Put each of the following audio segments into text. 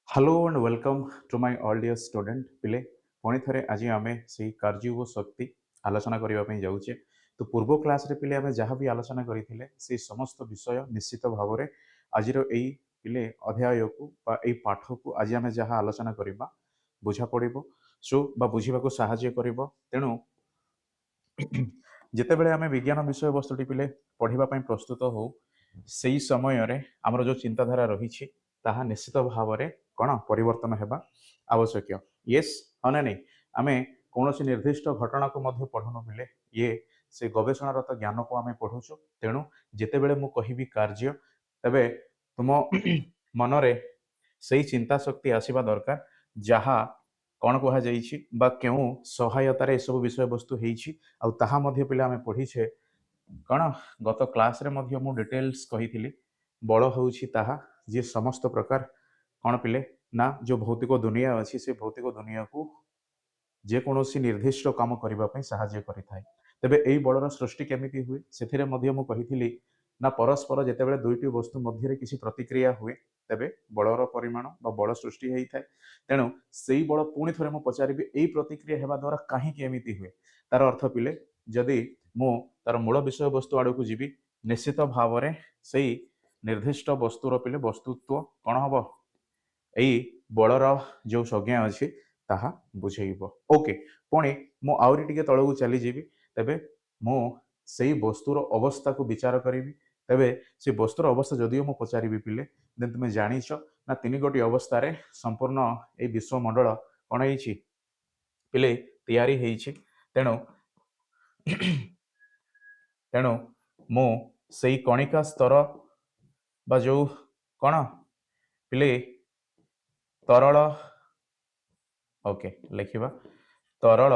Hello and welcome to my all dear student पिले पुणी थे आज आम से कार्य व शक्ति आलोचना करने जाऊे। तो पूर्व क्लास रे पिले आम जहाँ भी आलोचना करते से समस्त विषय निश्चित भाव में आज पिले अध्याय को पाठ को आज आम जहाँ आलोचना करवा बुझा पड़ सो बुझा साहय कर तेणु जितेबले आम विज्ञान विषय वस्तुटी पिले पढ़ाई प्रस्तुत हो से समय आमर जो चिंताधारा रही ताहा निश्चित भाव में कौन परिवर्तन होगा आवश्यक। येस हाँ ना नहीं आम कौन निर्दिष्ट घटना को पढ़ुनु मिले ये से गवेषणारत ज्ञान को आम पढ़ुचु। तेणु जितेबले मु कहि कार्य तेबे तुम मनरे से चिंता शक्ति आसवा दरकार जहाँ कौन कह क्यों सहायतार यह सब विषय वस्तु होता पिला आम पढ़ीचे कौन गत क्लास रे मध्य मु डिटेल्स कही बल हूँ जी समस्त प्रकार कौन पिले ना जो भौतिक दुनिया अच्छी से भौतिक दुनिया को जेकोसी निर्दिष्ट काम करने साहाय्य करें। तेबे यही बलर सृष्टि केमिति हुए से कही ना परस्पर जितेबाला दुईटी वस्तु मध्य किसी प्रतिक्रिया हुए तेबे बलर परिमाण बा बल सृष्टि होता है। तेणु से बल पुणी थे मुझे पचारि यही प्रतिक्रिया होगा द्वारा कहीं एमती हुए तार अर्थ पिले जदि मु तार मूल विषय वस्तु आड़ को जीवी निश्चित भाव में से निर्दिष्ट वस्तुर पिले वस्तुत्व कौन हम यही बलर जो संज्ञा अच्छी ताहा बुझेब। ओके पुणी मु आउरी टिके तलू चलीजी तेबे मु से वस्तुर अवस्था को विचार करी तेबे से वस्तुर अवस्था जदिव मु पचारि पिले देन तुम जानिछ ना तीन गोटी अवस्था रे संपूर्ण ए विश्वमंडल कौन है पिले तैयारी है। तेणु तेणु मु से कणिका स्तर बा जो कौन पिले तरल ओके लिखा तरल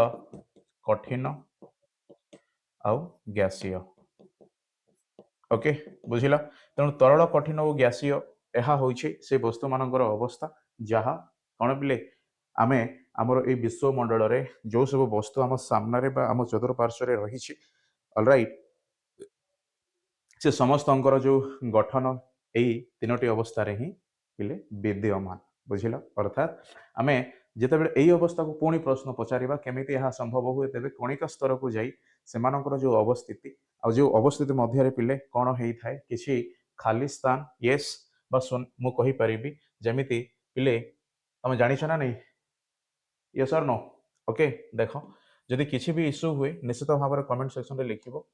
कठिन आउ गैसीय ओके बुझिला। तेणु तरल कठिन और गैसीय यह हूँ से वस्तु मानकर अवस्था जहाँ कौन पिले आमे आमर ये विश्वमंडल रे जो सब वस्तु आम सामने आम चतुर्पार्श्व रही ऑलराइट से समस्त जो गठन यही तीनोटी अवस्था रे ही पिले विद्यमान बुझिल। अर्थात आमे जितेबाला यही अवस्था को पुणी प्रश्न पचारिबा केमिति यह संभव हुए तेबे कणिका स्तर को जाई सेमानकर जो अवस्थिति आ जो अवस्थिति मध्य पिले कौन होता है किसी खाली स्थान येस मु कहि परिबी जेमिति पिले तुम जानिछ ना नहीं यस और नो ओके देख जदि किसी भी इश्यू हुए निश्चित भाव में कमेंट सेक्शन रे लिखिबो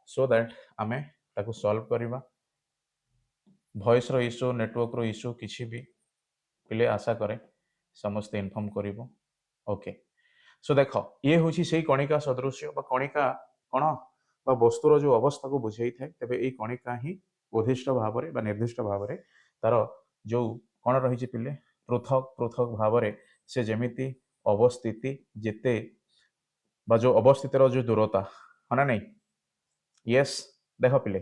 सो दैट आमे ताको सॉल्व करिबा। वॉइस रो इश्यू नेटवर्क रो इश्यू किसी भी पिले आशा करे समस्त इनफॉर्म करिबो। ओके सो देख ये हूँ से कणिका सदृश कणिका कौन बा वस्तुर जो अवस्था को बुझे था तेज ये कणिका ही उद्दिष्ट भाव में निर्दिष्ट भाव में तार जो कौन रही पिले पृथक पृथक भाव से जमीती अवस्थिति जिते बा जो अवस्थितर जो दूरता है ना नहीं येस देख पिले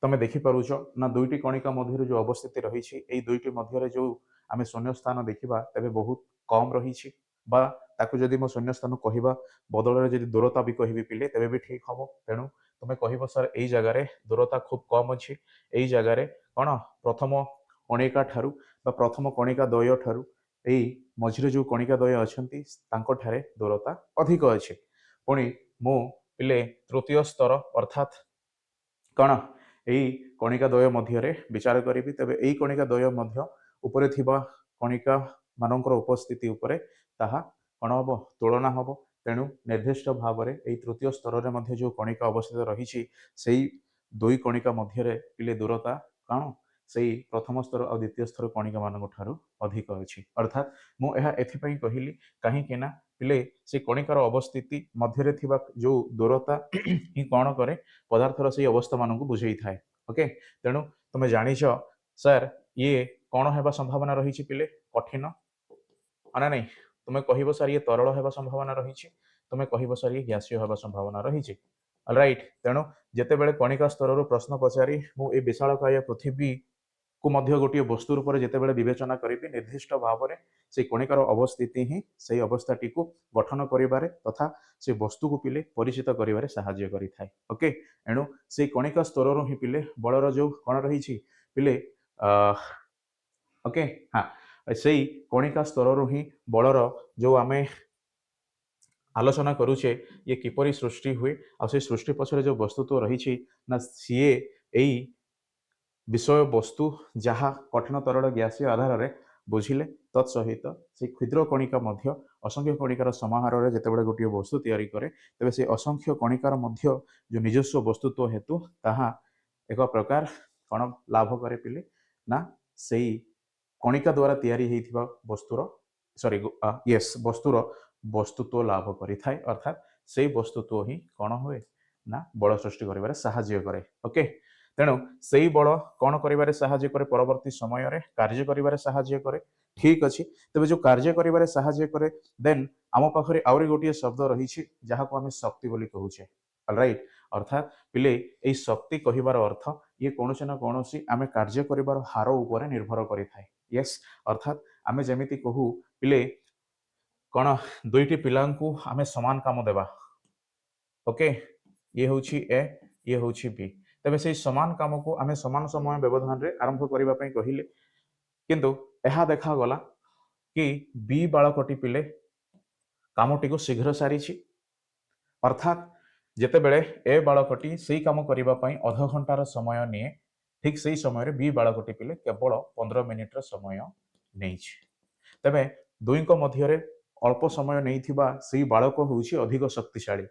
तुम देखिपुच ना दुईटी कणिका मध्य जो अवस्थिति रही दुईटी मध्य जो आम शून्य स्थान देखा तेज बहुत कम रही जदि मो शून्य स्थान कहवा बदल जब दूरता भी कहि पिले तेरे भी ठीक हम। तेणु तुम कह सर यही जगार दूरता खूब कम अच्छी यही जगार कौन प्रथम कणिका ठारू प्रथम कणिका द्वय ठारू यही मझिरे जो कणिका द्वय अच्छा दूरता अधिक अच्छे। पुणी मु पिले तृतीय स्तर अर्थात कौन यही कणिका द्वय मध्य विचार करी तेज यही कणिका द्वय मध्य उपरे थिबा कणिका मानकर उपस्थिति उपरे ताहा कौन हम तुलना हम। तेणु निर्दिष्ट भाव में यही तृतीय स्तर में जो कणिका अवस्थित रही से दुई कणिका मध्य पिले दूरता कौन से प्रथम स्तर और द्वितीय स्तर कणिका मान अधिक अच्छी। अर्थात मुझे कहली कहीं पिले से कणिकार अवस्थिति मध्य जो दूरता ही कौन करे पदार्थर से अवस्था मान बुझे थाए। ओके तेणु तुम जानिछ सर ये कौन होगा संभावना रही पिले कठिन ना नहीं तुम्हें कह सर ये तरल होगा संभावना रही तुम्हें कह सर ये गैसीय होगा संभावना रही ऑलराइट। तेणु जिते बड़े कणिका स्तर प्रश्न पचारि मु विशालकाय पृथ्वी को मध्य गोटे वस्तु रूप से जितेबाला विवेचना करी निर्दिष्ट भाव में से कणिकार अवस्थिति ही से अवस्थाटी को गठन कर तथा से वस्तु को पिले परिचित कर साहाय्य करें। ओके, एणु से कणिका स्तर ही पिले बलर जो कण रही पिले ओके हाँ से कणिका स्तर ही बलर जो आम आलोचना करुचे ये किपरि सृष्टि हुए आ से सृष्टि पछरे जो वस्तु तो रही ना सीए एई विषय वस्तु जहाँ कठिन तरल ग्यासीय आधार में बुझिले तत्सहित से क्षुद्र कणिका मध्य असंख्य कणिकार समाहार में जितेबाला गोटे वस्तु तैयारी करे तेबे से असंख्य कणिकार मध्य जो निजस्व वस्तुत्व हेतु ताहा एक प्रकार कण लाभ करे पिले ना सेई कणिका द्वारा तैयारी हेइथिबा वस्तुर सॉरी यस वस्तुर वस्तुत्व लाभ करिथाय अर्थात से वस्तुत्व ही कौन हुए ना बल सृष्टि करिबारे साहाय्य करे। ओके, तेणु से बल कौन करिबारे साहाय्य करे परवर्ती समय रे कार्य करिबारे साहाय्य करे। ठीक अछि, तबे जो कार्य करिबारे साहाय्य करे देन आम पाखरे आउरी गोटे शब्द रही जहाँ को आम शक्ति बोली कहूचे। ऑलराइट, अर्थात पिले एई शक्ति कहिबार अर्थ ये कौनसी ना कौनसी आम कार्य करिबार हार उपरे निर्भर करिथाय। यस, अर्थात आम जेमिति कहू पिले कौन दुईटी पिलांकु आमे समान काम देबा। ओके, ये होची ए ये होची बी, तबे से समान काम को आमे समान समय व्यवधान रे आरंभ करिबा पई कहिले किंतु एहा देखा गला कि बी बालकटी पिले कामटी को शीघ्र सारी अर्थात जेते बेले ए बालकटी से काम करिबा पई आधा घंटार समय निये ठीक से समय रे बी बालकटी पिले केवल 15 मिनिट र समय नहीं। तबे दुई को मध्य अल्प समय नहीं बालक हूँ अधिक शक्तिशाली।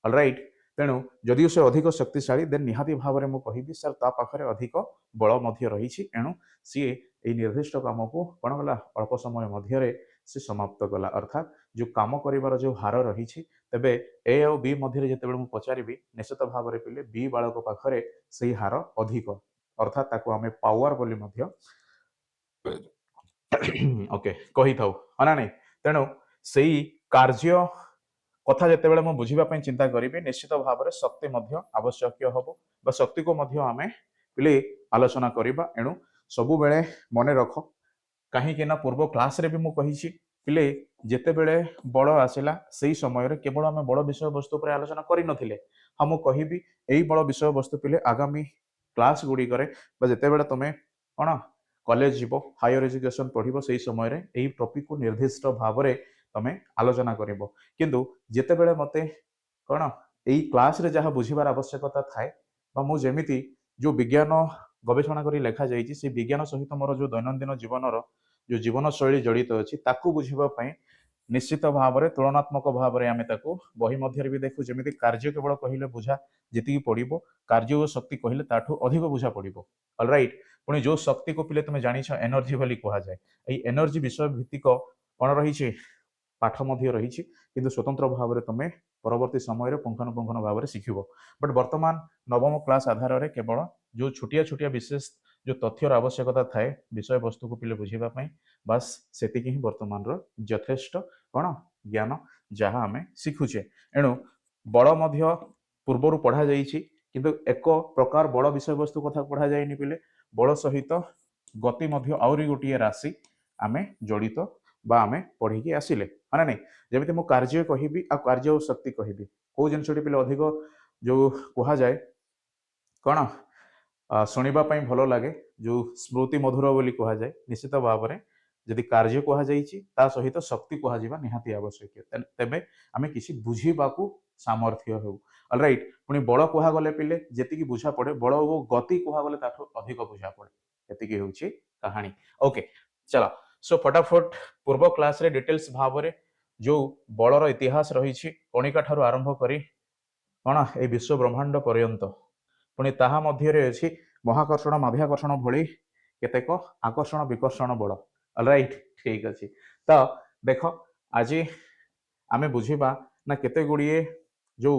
ऑलराइट, तेणु जदिव से अधिक शक्तिशाली देन निहाती भाव में मुझे सर ता पाखरे अधिक बल मध्य रही एणु सी ए निर्दिष्ट काम को कौन गला अल्प समय मध्य से समाप्त कला। अर्थात जो काम करिवार जो हार रही तेबे ए और बी मध्य जितेबाला मुझे पचारि निश्चित भाव में पिले बी बालक पाखरे से हार अधिक अर्थात ताको आमे पावर बोली मध्य ओके कही थाउ ना नहीं। तेणु से कार्य कथा जितेबाला मु बुझीबा चिंता करी निश्चित भाव में शक्ति मध्य आवश्यक हम बा शक्ति को मध्य आमे पिले आलोचना करिबा। एणु सबु बेले मने रख कहीं पूर्व क्लास रे भी मु कही पिले जेतेबेले बड़ आसिला से समय रे केवल आमे बड़ विषय वस्तु पर आलोचना करि नथिले। हाँ मु कहिबी एई बड़ विषय वस्तु पिले आगामी क्लास गुडी करे बा जेतेबेले तमे कोन कॉलेज जीवो हायर एजुकेशन पढ़िबो सेही समय रे एई टॉपिक को निर्दिष्ट भाव रे तमे आलोचना करिबो। किंतु जेतेबेले मते कोन एई क्लास रे जहा बुझिबार आवश्यकता थाए बा मु जेमिति जो विज्ञान गवेषणा करी लेखा जाइछि से विज्ञान सहित मोर जो दैनंदिन जीवनर जो जीवन शैली जड़ित अच्छी ताकू बुझिबा पई निश्चित भाव में तुलनात्मक भाव में आम बही मध्य भी देखू जमी कार्य केवल कहले बुझा जी पड़ो कार्य और शक्ति कहले ताठू अधिक बुझा पड़ो। ऑलराइट, पुणी जो शक्ति को पिले तुम जान एनर्जी बोली कह जाए ये एनर्जी विषय भित्तिक कौन रही पाठ मध्य रही किंतु स्वतंत्र भाव में तुम परवर्ती समय पुंखानुपुंखन भाव में शिखब। बट वर्तमान नवम क्लास आधार में केवल जो छोटिया छोटिया विशेष जो तथ्यर आवश्यकता थाए विषय वस्तु को पिले बुझापी बास सेतिक ही वर्तमान यथेष्ट कौन ज्ञान जहाँ आम शिखुचे। एणु बड़ मध्य पूर्वर पढ़ा जाइछि किंतु एक प्रकार बड़ विषय वस्तु कथा पढ़ा जाइनि पिले बड़ सहित गति मध्य आउरी गोटे राशि आम जड़ित बा आम पढ़ी आसिले हाँ नहीं। जमी मु कार्य कहबी आ कार्य और शक्ति कहबी कौ जिनसटी पिले अधिक जो कह जाए कौन शुणा भल लगे जो स्मृति मधुर बोली कह जाए निश्चित भाव में जदि कार्य कह ता सहित शक्ति कह निहाती आवश्यक तेबे आम किसी बुझीबा सामर्थ्य हो। ऑलराइट, पुणी बल कहगले पिले जी बुझा पड़े बल और गति कहगले अधिक बुझा पड़े ये हूँ कहानी। ओके चलो सो फटाफट पूर्व क्लास रे डिटेल्स भाव में जो बलर इतिहास रही कणिका ठारू आरंभ करी कौन ए विश्व ब्रह्मांड पर्यंत पुणी ताहा मध्य अच्छी महाकर्षण माध्याकर्षण भली केतेक आकर्षण विकर्षण बल। ऑलराइट, ठीक अच्छे तो देख आज आमे बुझीबा ना केते गुड़िए जो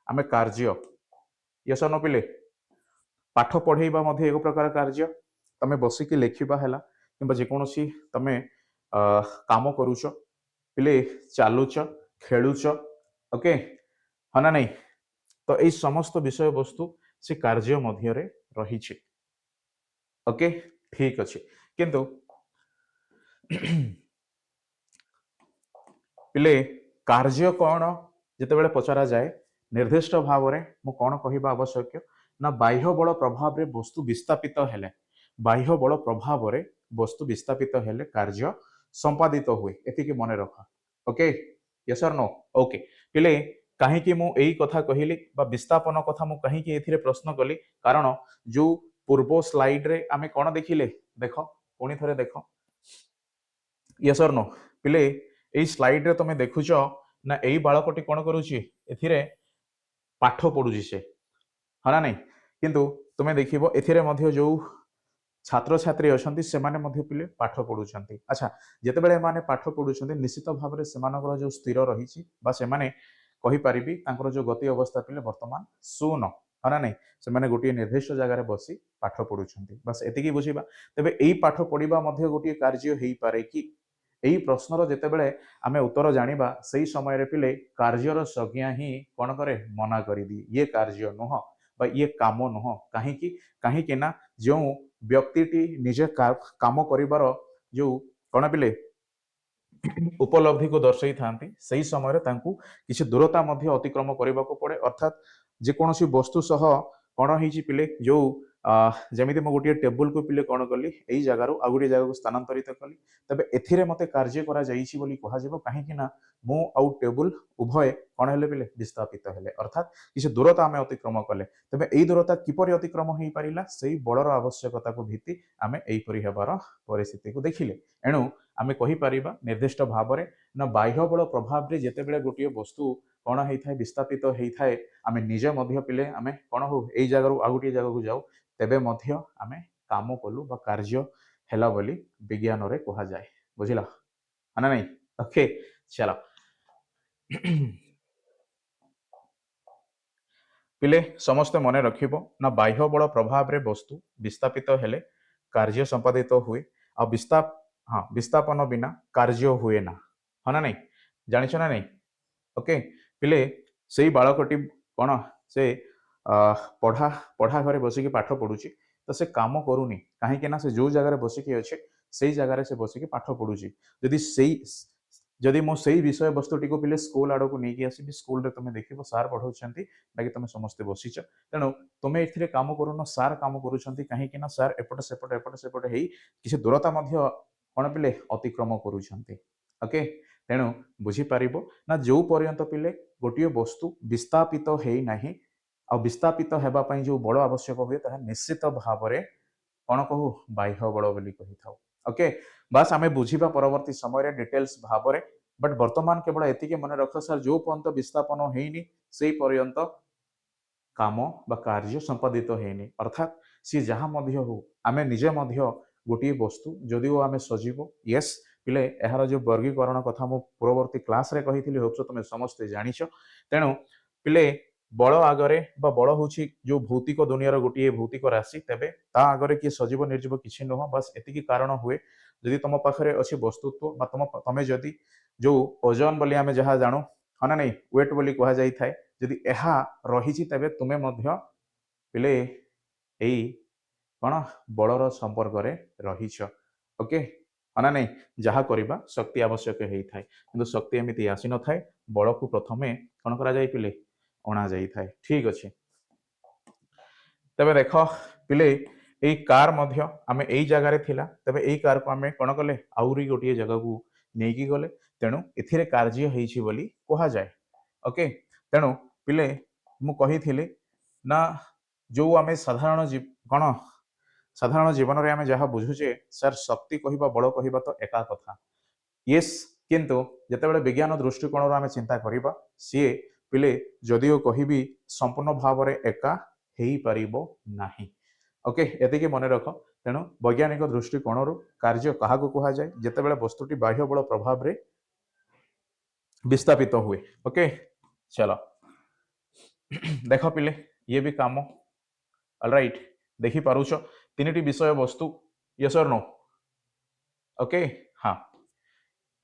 आमे कार्य यस न पिले पाठ पढ़ेबा मध्य एक प्रकार कार्य तमे बसिकी लेखिबा हैला कि जेकोसी तमे काम करूच पिले चालुच खेलुच ओके हाँ ना नहीं। तो ये समस्त विषय वस्तु से कार्य मध्य रही ओके ठीक अच्छे किंतु पिले कार्य कौन जितेबाला पचरा जाए निर्दिष्ट भाव में मु कौन कहवा आवश्यक ना बाह्य बल प्रभाव में वस्तु विस्थापित हेले बाह्य बल प्रभाव में वस्तु विस्थापित हेले कार्य संपादित हुए एतिकी मन रख ओके यस और नो ओके पिले कहीं मु एई कथा कहली बा विस्थापन कथा मु कहीं एथिरे प्रश्न कली कारण जो पूर्व स्लाइड रे आमे कौन देखिले देख पुणी थरे देख यस और नो पिले एई स्लाइड रे तमे देखुच ना एई बालकटी कौन करुची एथिरे पाठ पढुची से हना नहीं किंतु तुमे देखिबो एथिरे मध्य जो छात्र छात्री अछंती सेमाने मध्य पिले पाठ पढुचंती अच्छा जेतेबेले माने पाठ पढुचंती निश्चित भाव में सेमानकर जो स्थिर रहिची बा सेमाने कहि परिबी तांकर जो गति अवस्था पिले वर्तमान शून्य हना नहीं सेमाने गोटे निर्दिष्ट जगह बसी पाठ पढुचंती बस एतिकी बुझिबा तबे एई पाठ पढिबा मध्य गोटे कार्य हेई पारे कि एई प्रश्नर जेतेबेले आमे उत्तर जानिबा सेई समय रे पिले कार्यर संज्ञा ही कोन करे मना करि दी ये कार्य नुह बा ये काम नुह काहे ना जो व्यक्तिटी निजे काम करिवार जो कौन पिले उपलब्धि को दर्शाई थांती सही समय किसी दूरता मध्य अतिक्रम करने को पड़े अर्थात जेकोसी वस्तु सह कौन होइछि पिले जो जमीती मो गोटे टेबुल को पिले कौन कली यही जगार आ गोटे जगह को स्थानांतरित कली तबे एथिरे मते कार्य करा जाइछि बोली कहा जिवो काहेकि ना मो आउ टेबुल उभय कौन हेले पिले विस्थापित हेले अर्थात किसी दूरता आमे अतिक्रम कले तबे एई दूरता किपरि अतिक्रम होई परिला सेही बलर आवश्यकता को भित्ति आमे एई परि हेबार परिस्थिति को देखिले एणु आमे कहि परिबा निर्दिष्ट भाव में ना बाह्य बल प्रभाव रे जेतेबेले गोटे वस्तु कौन होता है विस्थापित होता है आमे निजे मध्य पिले आमे कौन हो एई जगह आ गोटे जगह को जाऊ तेबे मध्य आमे काम कलु बा कार्य हेला बोली विज्ञान रे कहा जाए बुझिला है ना नहीं ओके चलो पिले समस्ते मन रखिबो ना बाह्य बल प्रभाव रे वस्तु विस्थापित हेले कार्य संपादित हुए आ विस्थापन बिना कार्य हुए ना है ना नहीं जानिछ ना नहीं ओके पिले सेई बालकटी कौन से पढ़ा पढ़ा घरे बसिकी पाठ पढ़ुची तो से काम करूनी कहीं ना से जो जगह बसिकी अच्छे से जगह से बसिकी पाठ पढ़ुची जदि सेई जदि मो सेई विषय वस्तुटी को पिले स्कूल आड़ को नहीं आसबि स्कूल रे तुम देखिबो सार पढ़ाउछंती बाकी तुम समस्ते बसिच तेणु तुम एथिरे काम करूनो सार काम करूछंती कहीं ना सार एपट सेपट हेई किसी दूरता मध्य कौन पिले अतिक्रम करूछंती ओके तेणु बुझी पारिबो ना जो पर्यंत पिले गोटे वस्तु विस्थापित हेई नाही आ विस्थापित हेबा पई जो बल आवश्यक हुए ताहा निश्चित भाव में कौन कहू बाह्य बल बोली कहि थाउ ओके बस आमे बुझीबा परवर्ती समय रे डिटेल्स भाव में बट वर्तमान केवल एतिके मन रख सर जो पर्यंत विस्थापन हेइनी सेई पर्यंत काम बा कार्य संपादित हेइनी अर्थात सी जहाँ मध्य हो आमे निजे मध्य गोटे वस्तु जदिओ आमे सजीव यस पिले यार जो वर्गीकरण कथा मु पूर्ववर्ती क्लास रे कही होप्स तुम समस्ते जानिछ तेणु पिले बल आगरे बा बल होछि जो भौतिक दुनियार गोटे भौतिक राशि तेबे ता आगरे किए सजीव निर्जीव किछि नुह बस एतिकी कारण हुए जदि तुम पाखरे अछि वस्तुत्व बा तमे जदि जो ओजन बोली आमे जहा जानु हना नहीं वेट बोली कहा जाई थाए जदि एहा रहिछि तेबे तुमे मध्य पिले एई कौन बलर संपर्क रे रहिछ ओके हना नहीं जहा करिबा शक्ति आवश्यक हेई थाए किंतु शक्ति एमिति आसी न थाए बल को प्रथमे कौन करा जाई पिले अणा जाई थाए ठीक अछि तबे देख पिले एई कार मध्य आमे एई जगह रे थिला तबे एई कार को आमे कौन कले आउरी गोटे जगह को नेकी गले तेणु एथिरे कार्य हेइछि बोली कहा जाए ओके तेणु पिले मु कही ना जो आमे साधारण कौन साधारण जीवन में आमे जहाँ बुझुचे सर शक्ति कहवा बल कहवा तो एका कथा येस किंतु जेतेबेले विज्ञान दृष्टिकोण आमे चिंता करिबा सी पिले जदिओ कहबी संपूर्ण भाव में एका हेई परिबो नाही ओके एतिकी मन रख तेणु वैज्ञानिक दृष्टिकोण कार्य क्या कहा जाए जेतेबेले वस्तुटी बाह्य बल प्रभाव में विस्थापित हुए ओके चलो देख पिले ये भी काम ऑलराइट देखि पारुछ तीन विषय वस्तु यस और नो ओके हाँ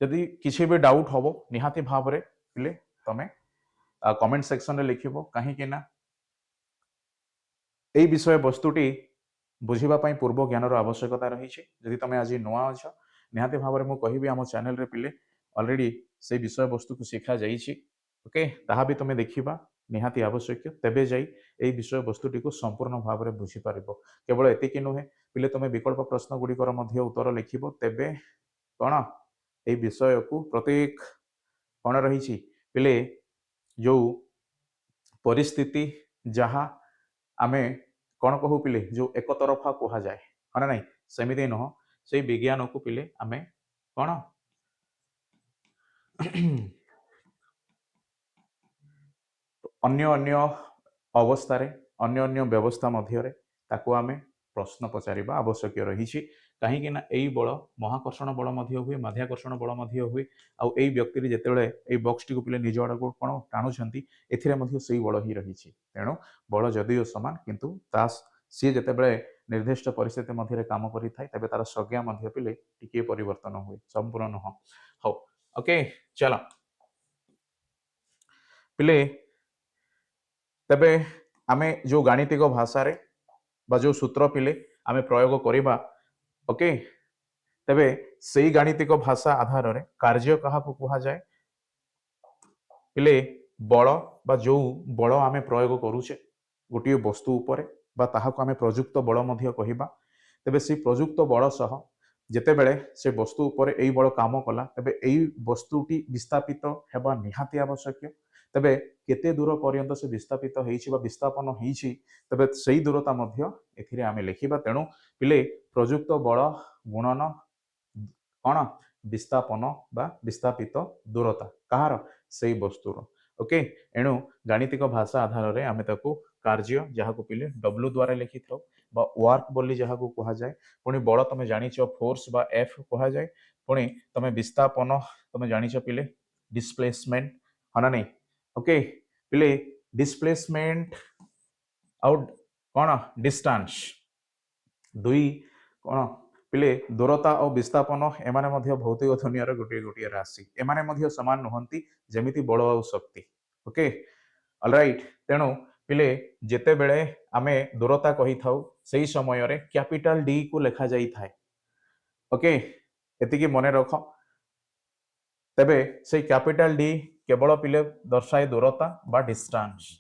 यदि किसी भी डाउट हम निहाती भाव में पिले तमें कमेंट सेक्शन रे लिखिबो कहीं ना एई विषय वस्तुटी बुझिबा पई पूर्व ज्ञान आवश्यकता रही जदि तुम आज नुआ अछ निहाती भाव में मुझे आम चैनल रे पिले ऑलरेडी से विषय वस्तु को शिखा जाइए ओके ताहा भी तुम देखा निहाती आवश्यक तेबे जाई एई विषय वस्तुटी को संपूर्ण भाव में बुझीपर केवल एतिकी नुहे पिले तुम विकल्प प्रश्न गुड़िकर उत्तर लिख तेबे कौन ए विषय को प्रत्येक कौन रही पिले जो परिस्थिति जहाँ आमे कौन कहू पिले जो एक तरफा कह जाए हाँ ना नहीं सेमिति नुह से विज्ञान को पिले आमे कौन अन्य अन्य अवस्था अन्य अन्य व्यवस्था मध्य ताकू आमे प्रश्न पचारिबा आवश्यक रही कहीं यही बल महाकर्षण बल हुए माध्याकर्षण बल हुए आउ यही व्यक्ति जितेबाला ये बक्स टी पिले निज आड़ को कौन टाणुंट ए बल ही रही तेणु बल जदिओ सामान किंतु सी जितेबाला निर्दिष्ट परिस्थिति मध्य काम करें तार संज्ञा पिले टिके परिवर्तन हुए संपूर्ण नुह हौ ओके चलो पिले तेबे आमे जो गाणितिक भाषा रे बा जो सूत्र पिले आमे प्रयोग करिबा ओके तेबे सेई गाणितिक भाषा आधार रे कार्य कहा को कहा जाए पिले बल बा जो बल आमे प्रयोग करूचे गोटे वस्तु उपरे बा ताहाको आमे प्रयुक्त बल मध्य कहिबा तेबे से प्रयुक्त बल सह जेतेबेले से वस्तु उपरे एई बल काम कला तेबे एई वस्तुटी विस्थापित हेबा निहाती आवश्यक तेबे केते दूर पर्यंत से विस्थापित होईछि बा विस्थापन होईछि तेबे सेई दूरता मध्य एथिरे आमे लेखिबा तेणु पिले प्रयुक्त बल गुणन कौन विस्थापन बा विस्थापित दूरता कहार से वस्तुर ओके एणु गाणितिक भाषा आधार रे आमे ताकू कार्य जहाँ को पिले डब्ल्यू द्वारा लिखि थाउ बा वर्क बोली जहाँ को कहा जाए पुणी बल तुम जानिच फोर्स बा एफ कहा जाए पुणी तुम विस्थापन तुम जानिच पिले डिस्प्लेसमेंट हाँ नहीं ओके पिले डिस्प्लेसमेंट आउट कौन डिस्टेंस दुई कौन पिले दूरता और विस्थापन एमाने मध्य भौतिक दुनिया गोटे गोटे राशि एमाने मध्य समान नुहंती जेमिति बल और शक्ति ओके ऑलराइट तेणु पिले जेते बेले आमे दूरता कही थाउ सेही समय रे कैपिटल डी को लिखा जाई थाए ओके एतिकी मने रख तेबे से कैपिटल डी केवल पिले दर्शाए दूरता बा डिस्टेंस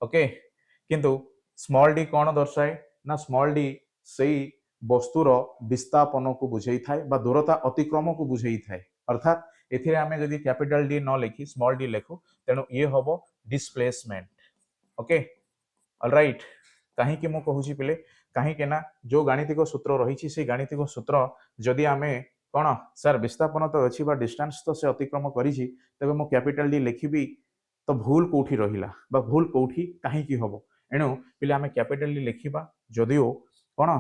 ओके किंतु स्मॉल डी कौन दर्शाए ना स्मॉल डी सेही वस्तुर विस्थापन को बुझे थाए बा दूरता अतिक्रम को बुझे थाए अर्थात एथिरे आमे जदि कैपिटल डी न लिखी स्मॉल डी लिखु तेणु ये हबो डिस्प्लेसमेंट ओके ऑलराइट कहीं कि मु कहूची पिले कहीं के ना जो गाणितिक सूत्र रही से गाणितिक सूत्र जदि आमे कौन सर विस्थापन तो अच्छी बा डिस्टेंस तो से अतिक्रम करिछि तबे मु कैपिटल डी लिखिबी तो भूल कोठी रहिला बा भूल कोठी कहीं कि हबो एणु पिले आमे कैपिटल डी लिखिबा जदिओ कौन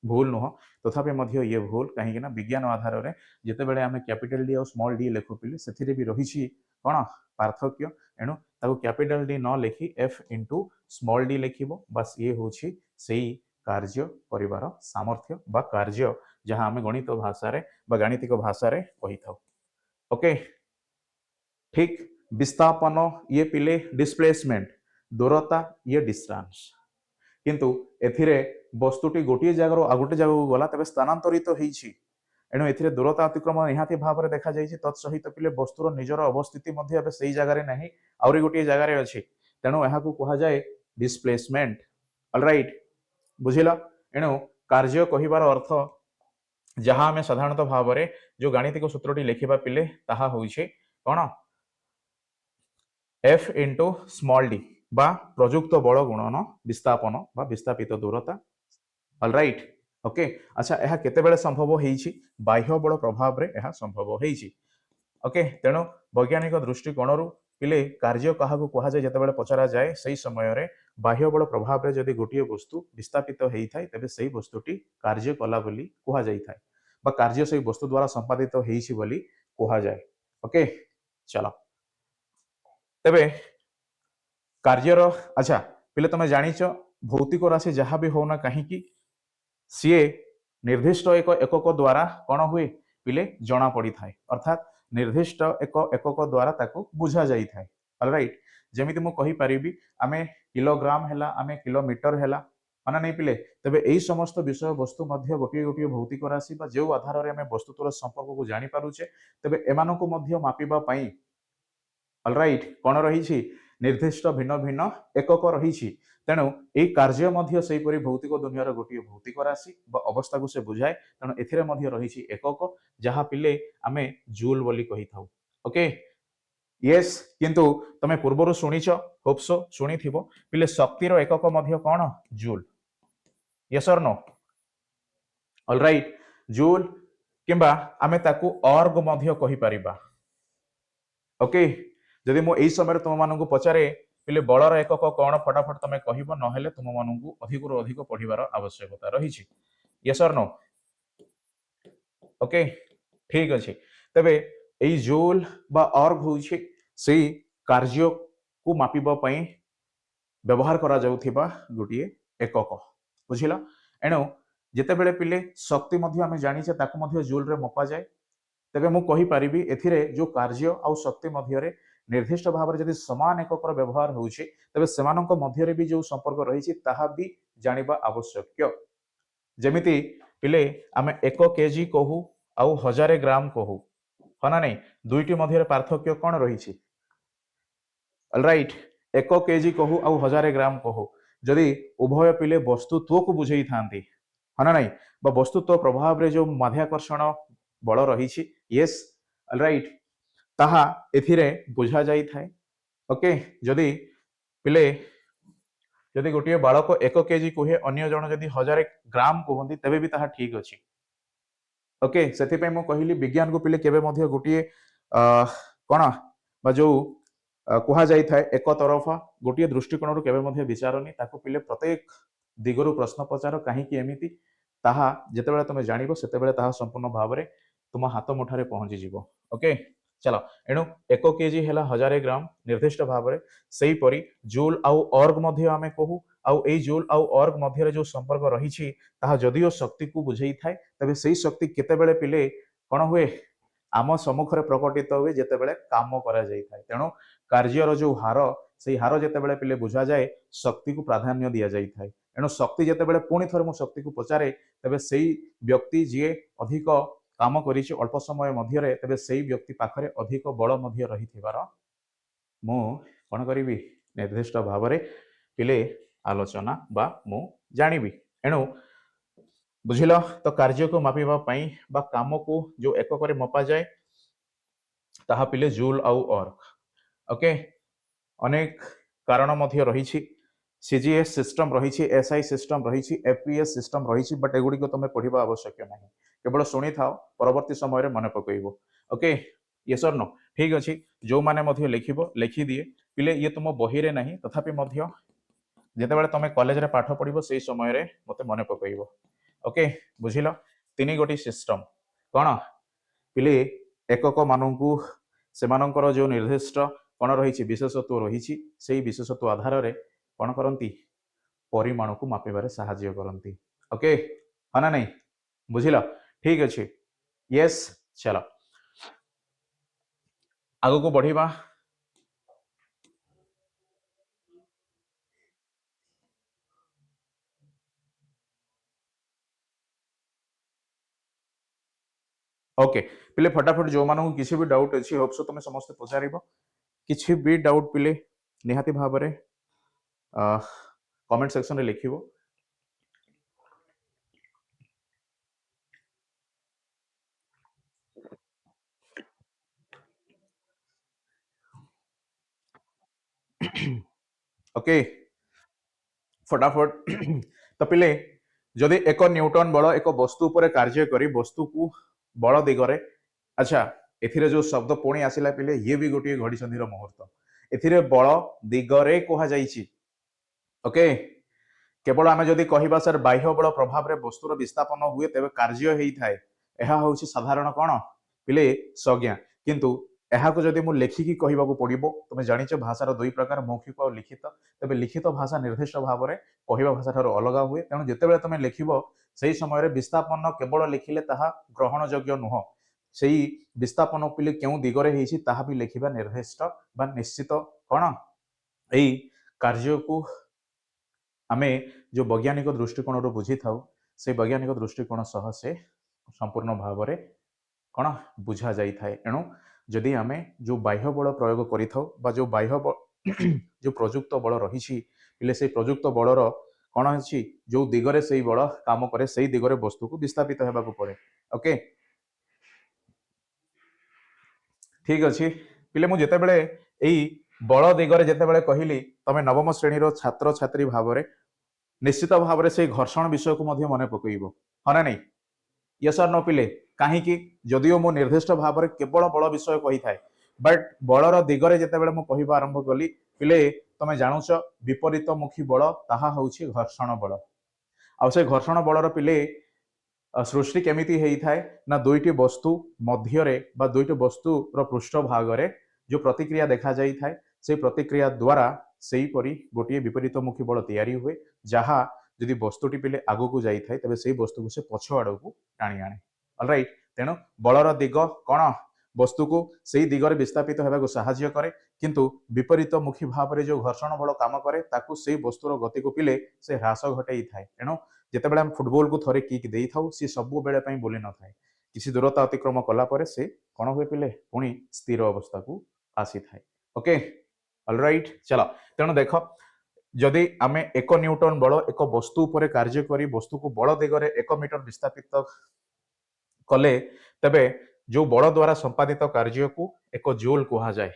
भूल नुह तथापि मध्य ये भूल कहीं ना विज्ञान आधार रे जेते बेले आमे कैपिटल डी और स्मॉल डी लिखु पिले सेथिरे भी रहिछि कौन पार्थक्य एणु ताको कैपिटल डी न लिखि एफ इंटू स्मॉल डी लिखिबो बस ये होछि सेही कार्य परिवार सामर्थ्य बा कार्य जहाँ आमे गणित भाषा रे बा गाणितिक भाषा रे कहि थाउ ओके ठीक विस्थापन ये पिले डिस्प्लेसमेंट दूरता ये डिस्टेंस किंतु एथिरे वस्तुटी गोटे जगार आ गोटे जगह को गला तबे स्थानांतरित होईछि एणु एथिरे दूरता अतिक्रमण निहाती भाव में देखा जाइछि तत्सहित पिले वस्तुर निजर अवस्थिति मध्ये एबे सेही जगार रे नाही आउरी गोटे जगार रे अछि तेणु एहा को कहा जाए डिस्प्लेसमेंट ऑलराइट बुझिला एणु कार्य कहिबार अर्थ जहाँ आमे साधारणतः भाव में जो गाणितिक सूत्रटी लिखिबा पिले ताहा होइछि कोन एफ इंटू स्मॉल डी बा प्रयुक्त बल गुणन विस्थापन बा विस्थापित दूरता ऑलराइट ओके अच्छा यह केतेबेले संभव होईछि बाह्य बल प्रभाव रे यह संभव होईछि ओके तेणु वैज्ञानिक दृष्टिकोण पिले कार्य कहा को कहा जाए जेतेबेले पचरा जाए सही समय रे बाह्य बल प्रभाव रे जदि गोटे वस्तु विस्थापित होई थाए तबे सही वस्तुटी कार्य कला बोली कहा जाई थाए बा कार्य सही वस्तु द्वारा संपादित होईछि बोली कहा जाए ओके चलो तेबे कार्यर अच्छा पिले तुम जानिच भौतिक राशि जहाँ भी होना कहीं सी निर्दिष्ट एक एकक द्वारा कौन हुए पिले जना पड़ी थाए अर्थात निर्दिष्ट एक एकक द्वारा ताको बुझा जाई थाए ऑलराइट जेमिति मु कहि परिबी आमे किलोग्राम हैला आमे किलोमीटर हैला माना नहीं पिले तेबे एई समस्त विषय वस्तु मध्य गोटे गोटे भौतिक राशि बा जो आधार में वस्तुत्वर संपर्क को जानी पारुचे तेबे एमानकु मध्य मापिबा पई ऑलराइट कौन रही निर्दिष्ट भिन्न भिन्न एकक रही तेणु यही कार्य मध्य सेहीपरि भौतिक दुनियार गोटे भौतिक राशि अवस्था को से बुझाए तेणु एथिरे मध्य रही एकक जहाँ पिले आमे जूल बोली कही थाउ ओके यस किंतु तमे पूर्वरु शुणिछ होप्सो शुणी थिबो पिले शक्तिर एकक मध्य कौन जूल यस और नो ऑलराइट जूल किंबा आमे ताकू अर्ग मध्य कहि परिबा ओके जदि मो एई समय तुम मानकु पचारे पिले बलर एकक कौन फटाफट तमे कहिबो नहेले तुम मानकु अधिकरु अधिक पढ़िबार आवश्यकता रही यस और नो ओके ठीक अछि तबे एई जूल बा अर्ग होछि सेई कार्य को मापिबा पई व्यवहार करा जाउथिबा गुटिए एकक बुझिला एणु जेते बेले पिले शक्ति मध्य आमे जानिछे ताकु मध्य जूल रे मपा जाय तेबे मु कहि परिबी एथिरे जो कार्य आउ शक्ति मध्य रे निर्दिष्ट भाव में जदि समान एकक व्यवहार होउछि तेबे सेमानक मध्य रे भी जो संपर्क रही ताहा भी जानिबा आवश्यक जेमिति पिले आमे 1 केजी कहू आउ 1000 ग्राम कहू हना नहीं दुईटी मध्य पार्थक्य कौन रही ऑलराइट 1 केजी कहू आउ 1000 ग्राम कहू जदि उभय पिले वस्तुत्व को बुझेई थांती हना नहीं बा वस्तुत्व प्रभाव रे जो माध्याकर्षण बल रही यस ऑलराइट ताहा एथिरे बुझा जाई थाए ओके जदि पिले जदि गोटे बालक 1 केजी कहे अन्य जन जदि 1000 ग्राम कहते तेबे भी ताहा ठीक अछि ओके सेति पे मु कहिली विज्ञान को पिले केबे मध्य गोटे कोन बा जो कुहा जाई थाए एक तरफा गोटे दृष्टिकोण केबे मध्य विचारनी ताको पिले प्रत्येक दिगरु प्रश्न पचार कहीं एमिति ताहा जेतेबेले तमे जानिबो सेतेबेले ताहा संपूर्ण भाव रे तुम हाथ मुठारे पहुंची जीवो ओके चलो एणु 1 केजी हेला 1000 ग्राम निर्दिष्ट भाव में सही परी जूल आउ अर्ग मध्य आमे कहू आउ ए जूल आउ अर्ग मध्य जो संपर्क रही ताहा जदियो शक्ति को बुझेई थाए तबे सही शक्ति केतेबेले पिले कोन हुए आम सम्मुख रे प्रकटित हुए जेतेबेले काम करा जाई थाए तेणु कार्यर जो हार से हार जेतेबेले पिले बुझा जाए शक्ति को प्राधान्य दिया जाई थाए एणु शक्ति जेतेबेले पुणी थोर मु शक्ति को पचारे तबे सही व्यक्ति जी अधिक काम करिछि अल्प समय मध्य तेबे सही व्यक्ति पाखरे अधिक बल मध्य रही थिबार मु कोन करिवि निर्दिष्ट भाव में पिले आलोचना बा मु जानिबि एणु बुझिल तो कार्य को मापिबा पई बा काम को जो एकक रे मपा जाए ताहा पिले जूल आउ अर्ग ओके अनेक कारण मध्य रही सीजीएस सिस्टम रही एसआई सिस्टम रही एफपीएस सिस्टम रही बट एगुड़ी को तुम पढ़ा आवश्यक नहीं केवल शुणी था परवर्ती समय मन पकईब ओके यस और नो ठीक अच्छे जो मैंने लिखिब लिखिदिए पिले ये तुम बही रे नहीं तथापि जितेबाला तुम कॉलेज रे पाठ पढ़िबो से समय रे मते मन पकईब ओके बुझिल तीन गोटी सिस्टम कौन पिले एकक मानू सेमानंकर जो निर्दिष्ट कौन रही विशेषत्व रही से विशेषत्व आधार रे कौन करती परिमाण को मापिबारे साहाय्य करती ओके हाँ ना नहीं बुझिल ठीक अच्छे यस चलो आगु को बढ़िबा ओके पिले फटाफट जो मानू किसी भी डाउट अच्छी होप सो तुम समस्त पचार किसी भी डाउट पिले निहाती भाव में कमेंट सेक्शन रे लिखिबो ओके फटाफट तो पिले जदि एक न्यूटन बल एक वस्तु पर कार्य करी वस्तु को बल दिगरे अच्छा एथिरे जो शब्द पुणी आसिला पिले ये भी गोटे घड़ी संधिर मुहूर्त एथिरे बल दिगरे कहा जाइछि ओके केवल आमे जदि कहिबा सर बाह्य बल प्रभाव रे वस्तुर विस्थापन हुए तेबे कार्य हेई थाए एहा होछि साधारण कोन पिले संज्ञा किंतु एहाको जदि मु लेखिकी कहिबाको पड़िबो तुमे जानिछ भाषार दुई प्रकार मौखिक और लिखित तेबे लिखित भाषा निर्दिष्ट भाव में कहिबा भाषा ठारो अलग हुए तेणु जेतेबेले तुमे लिखिबो सेही समय रे विस्थापन केवल लिखिले ताहा ग्रहण योग्य नुह सेही विस्थापन पिले केउ दिगरे हेछि ताहा भी लिखिबा निर्दिष्ट बा निश्चित कोन एई कार्य को आमे जो वैज्ञानिक दृष्टिकोण बुझी था से वैज्ञानिक दृष्टिकोण सह से संपूर्ण भाव में कौन बुझा जाए एणु जदि आमे जो बाह्य बल प्रयोग करि जो बाह्य जो प्रयुक्त बल रही पिले से प्रयुक्त बलर कौन अच्छी जो दिगरे से बल काम करे से दिगरे वस्तु को विस्थापित होगा पड़े ओके ठीक अच्छे पिले मुझे जितेबले यही बल दिगरे जितेबले कहली तुम नवम श्रेणी छात्र छात्री भाव में निश्चित भाव से घर्षण विषय को मन पकईब हाँ ना नहीं यस और नो पिले कहीं जदिओ मु निर्दिष्ट भाव में केवल बल विषय कही थाए बट बलर दिगरे जितेबले मु कहवा आरंभ कली पिले तुम जानूच विपरीतमुखी बल ताहा होउछि घर्षण बल आ से घर्षण बलर पिले सृष्टि केमिति हेई थाए ना दुईटी वस्तु मध्यरे बा दुईटी वस्तु रो पृष्ठ भागरे जो प्रतिक्रिया देखा जाई थाए से प्रतिक्रिया द्वारा सेही परी गोटे विपरीतमुखी बल तैयारी हुए जहा यदि वस्तुटी पिले आगु को जाई थाए तबे सेही वस्तु को से पछ आड़ को टाणी आणे ऑलराइट तेणु बलर दिग कौन वस्तु को सही दिगरे विस्थापित होगा साहाय्य करे किंतु विपरीतमुखी भाव में जो घर्षण बल काम करे ताकू से वस्तुर गति को पिले से ह्रास घटाई थाए एणु जितेबाला आम फुटबॉल को थरे किक दे था सी सब बेले बोली न था किसी दूरता अतिक्रम कलापर से कौन हुए पिले पुणी स्थिर अवस्था को आसी थाए ओके ऑलराइट चलो तेणु देख जदि आम एक न्यूटन बल एक वस्तु पर कार्य करी वस्तु को बल दिगरे 1 मीटर विस्थापित कले तबे जो बल द्वारा संपादित कार्य को एक जूल कहा जाए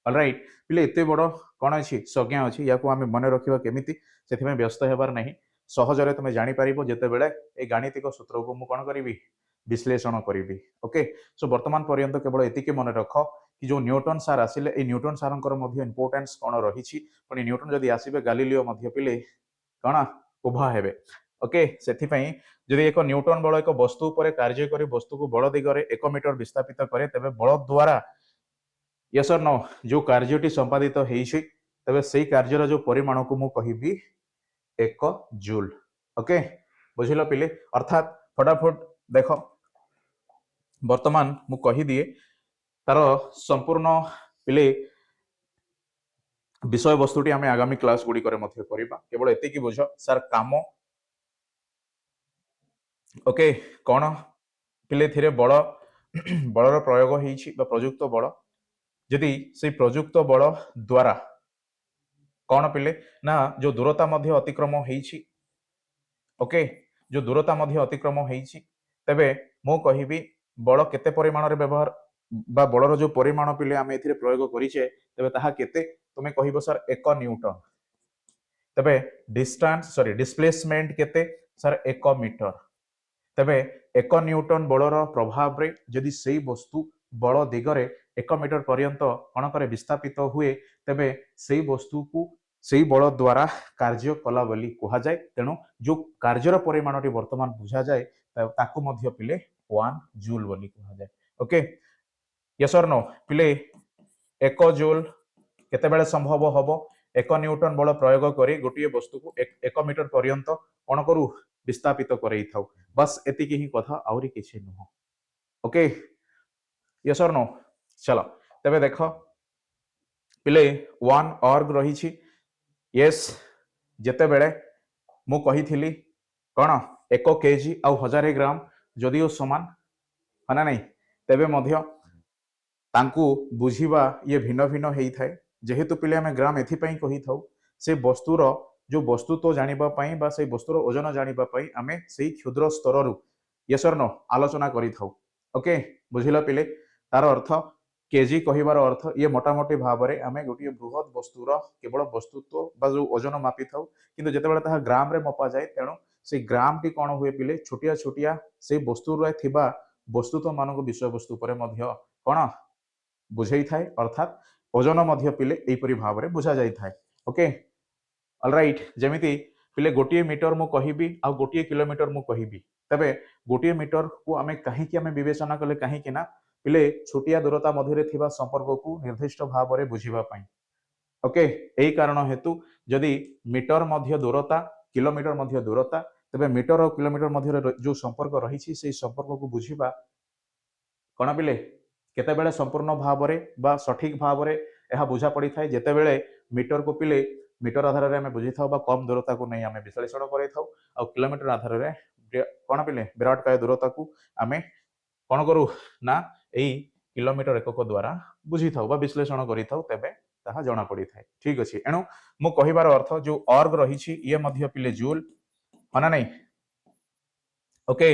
ऑलराइट पिले एते बड़ कौन अच्छी संज्ञा अच्छी या आम मन रखा केमिति से व्यस्त होबार नहीं सहजरे तुम जापर जितेबले ये गाणितिक सूत्र को मुझे कौन करी विश्लेषण करी ओके सो वर्तमान पर्यंत केवल एतिके मन रख कि जो न्यूटन सार आसिले ए न्यूटन सारंकर इंपोर्टेंस कौन रही पुणी न्यूटन जदि आसबे गालीलियो पिले कौन उभा हेबे ओके से जदि एक न्यूटन बल एक वस्तु पर कार्य करी वस्तु को बल दिगरे 1 मीटर विस्थापित करे तबे बल द्वारा यस और नो जो कार्यटी संपादित होइछि तबे सेही कार्यर जो परिमाण को मु कहिबी 1 जूल ओके बुझिल पिले अर्थात फटाफट देख वर्तमान मु कहि दिए तार संपूर्ण पिले विषय वस्तुटी आम आगामी क्लास गुड़ी करवा केवल एति बुझ सार काम ओके कौन पिले थिरे बल बलर प्रयोग होइछि बा प्रयुक्त बल यदि से प्रयुक्त बल द्वारा कौन पिले ना जो दूरता मध्य अतिक्रम होइछि ओके जो दूरता मध्य अतिक्रम होइछि तबे मु कहिबी बल केते परिमाण रे व्यवहार बा बलर जो परिमाण पिले आमे एथिरे प्रयोग करिछे तबे ताहा केते तुमे कहिबो सर 1 न्यूटन तबे डिस्टेंस सॉरी डिस्प्लेसमेंट केते सर 1 मीटर तबे 1 न्यूटन बलर प्रभाव रे जदि सेही वस्तु बल दिगरे 1 मीटर पर्यंत कौन करे विस्थापित हुए तबे सेही वस्तु को सेही बल द्वारा कार्य कला बोली कहा जाए तेणु जो कार्यर परिमाणटी वर्तमान बुझा जाए ताकू मध्य पिले 1 जूल बोली कहा जाए ओके यस और नो पिले 1 जूल केते बेले संभव हबो 1 न्यूटन बल प्रयोग करी गोटे वस्तु को 1 मीटर पर्यंत कौन करू विस्थापित करई थाउ बस एतिकी ही कथा आउरी किछि नुह ओके यस और नो चलो तबे देख पिले 1 अर्ग रही यस जेते बेले मु कही कौन 1 केजी आ 1000 ग्राम जदिओ समान है ना नहीं तेबे मध्य तांकु बुझीबा ये भिन्न भिन्न हेई थाए जेहेतु पिले आमे ग्राम एथिपई कही थाउ से वस्तुर जो वस्तु तो जानिबा पई बा से वस्तुर ओजन जानिबा पई आमे सेही क्षुद्र स्तर रु यस और नो आलोचना करी थाउ ओके बुझिला पिले तार अर्थ केजी कहिबार अर्थ ये मोटामोटी भाव में आमे गोटे बृहत वस्तुर केवल वस्तुत्व बा जो ओजन मापी थाउ किंतु जेतेबेले ताहा ग्राम रे मपा जाए तेणु से ग्राम टी कौन हुए पिले छोटिया छोटिया से वस्तु थिबा वस्तुत्व मान विषय वस्तु पर मध्य कौन बुझाई थाए अर्थात ओजन मध्य पिले एपरी भाव में बुझा जाई थाए ओके ऑलराइट जेमिति पिले गोटे मीटर मु कहिबी आ गोटे किलोमीटर मु कहिबी तबे गोटे मीटर को आमे काहे कि आमे विवेचना कले काहे कि ना पिले छोटिया दूरता मध्य थिबा संपर्क को निर्दिष्ट भाव में बुझीबा पई ओके एही कारण हेतु जदि मीटर मध्य दूरता किलोमीटर मध्य दूरता तबे मीटर और किलोमीटर मध्य जो संपर्क रही से संपर्क को बुझीबा कौन पिले केतेबेले संपूर्ण भाव में बा सठिक भाव में यह बुझा पड़ी थाए जेतेबेले मीटर को पिले मीटर आधार में बुझी था कम दूरता को नहीं आम विश्लेषण कर किलोमीटर आधार में कौन पिले विराटकाय दूरता को आम कौन करूँ ना यही किलोमीटर एकक द्वारा बुझी था विश्लेषण करें ताहा जना पड़ी था। ठीक अच्छे एणु मु कहिबार अर्थ जो अर्ग रही ये मध्य पिले जूल है ना नहीं ओके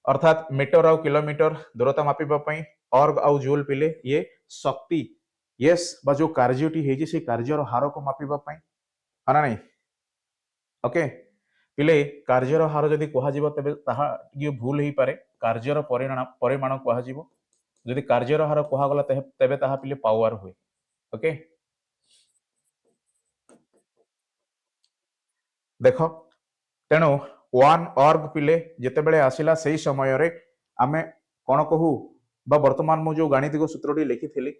अर्थात मीटर आउ किलोमीटर दूरता मापिबा अर्ग आउ जूल पिले ये शक्ति यस बा जो कार्यटी है से कार्यर हार को मापिबा है ना नहीं ओके पिले कार्यर हार जदि कह तेबे ताहा ये भूल हो पारे कार्यर परिमाण कह जदि कार्यर हार कहगला तेबे ताहा पिले पावर हुए ओके देख तेणु वन अर्ग पिले जितेबले आसिला सही समय रे आमे कौन कहू बा वर्तमान मु जो गाणितिक सूत्रटी लिखी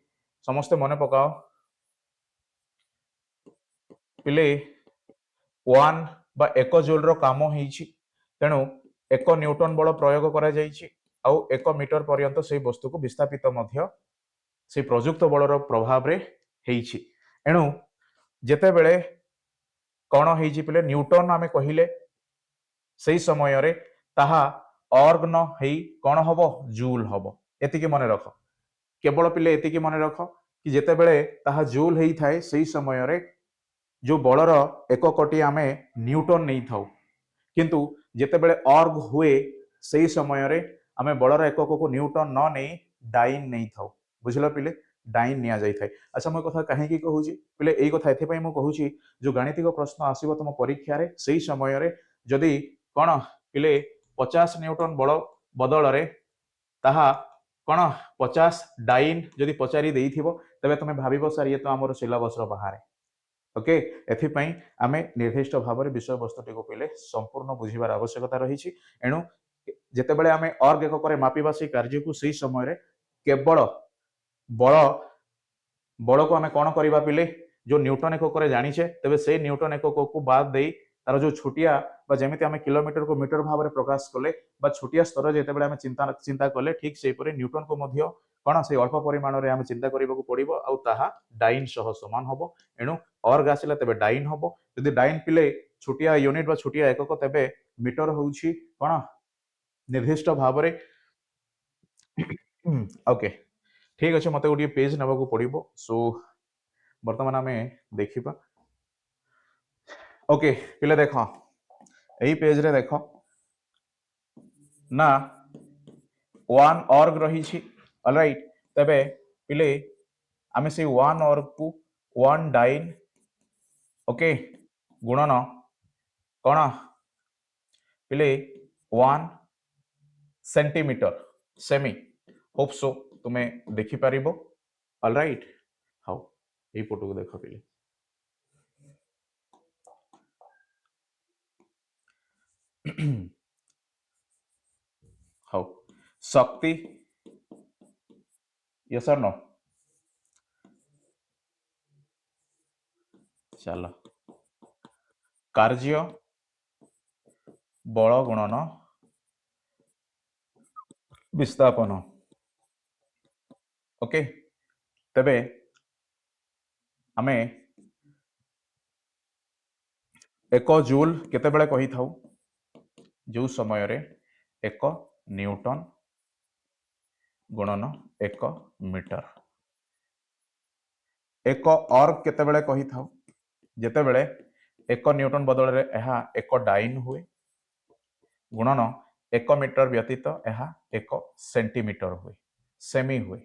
समस्ते मन पकाओ पिले वन बा एक जूल रो काम होईछि तेणु एक न्यूटन बल प्रयोग करा जाईछि आउ एक मीटर पर्यंत से वस्तु को विस्थापित मध्य से प्रयुक्त बलर प्रभाव रे हेइछि एणु जेतेबेले कौन होईछि पिले न्यूटन आमे कहिले सही समय रे ताहा अर्ग न हेई कौन हबो जूल हबो एतिके मन रख केवल पिले एतिके मन रख कि जेतेबेले ताहा जूल हेई थाए सही समय रे जो बलर एककटी आमे न्यूटन नहीं थाउ किंतु जेतेबेले अर्ग हुए सही समय रे आमे बलर एकक को न्यूटन न नहीं डाइन नहीं थाउ बुझिल पिले डाइन निया जाई थाए। अच्छा मैं कथा कहीं कहूँ पिले यही कथा एथि मैं कहूँ जो गाणितिक प्रश्न आसीबो तुम परीक्षा रे सही समय रे जदि कौन पिले 50 न्यूटन बल बदल रे ताहा कौन 50 डाइन जदि पचारि देइथिबो तबे तुम भाबिबो सर ये तो हमर सिलेबस रो बाहर ओके एथिपाई आमे निर्दिष्ट भाव में विषय वस्तुटी को पहले संपूर्ण बुझीबार आवश्यकता रही एणु जेतेबेले आमे अर्ग एकक मापिबा से कार्य को सही समय रे केवल बल बल को आमे कौन करबा पिले जो न्यूटन एकक जानिछे तेबे से न्यूटन एकक को बाद देई तार जो छोटिया बा जेमिति आमे किलोमीटर को मीटर भाव में प्रकाश कले बा छोटिया स्तर जेतेबेले आमे चिंता कले ठीक से परे न्यूटन को मध्य कौन से अल्प परिमाण रे आमे चिंता करबा को पड़िबो आ ताहा डाइन सह समान हबो एणु अर्ग आसिला तेबे डाइन हबो यदि डाइन पिले छोटिया यूनिट बा छोटिया एकक तेबे मीटर होउछि कौन निर्दिष्ट भाव में ओके ठीक अच्छे मत गोटे पेज ना पड़ो सो बर्तमान आम देखा ओके पिले देख यही पेज रे देख ना वन अर्ग रही ऑलराइट तबे पिले आमे से वन अर्ग को वन डाइन ओके गुणन कौन पिले one centimetre semi hope so तुम्हें देखिपार ऑलराइट हाउ यही फोटो को देख पिले हाउ शक्ति यस और नो चलो कार्य बल गुणन विस्थापन ओके तबे आमे एक जूल केतेबेले कही थाउ जो समय रे एक न्यूटन गुणन एक मीटर एक अर्ग केतेबेले कही थाउ जेतेबेले एक न्यूटन बदल रे एहा एक डाइन हुए गुणन एक मीटर व्यतीत एहा एक सेंटीमीटर हुए सेमी हुए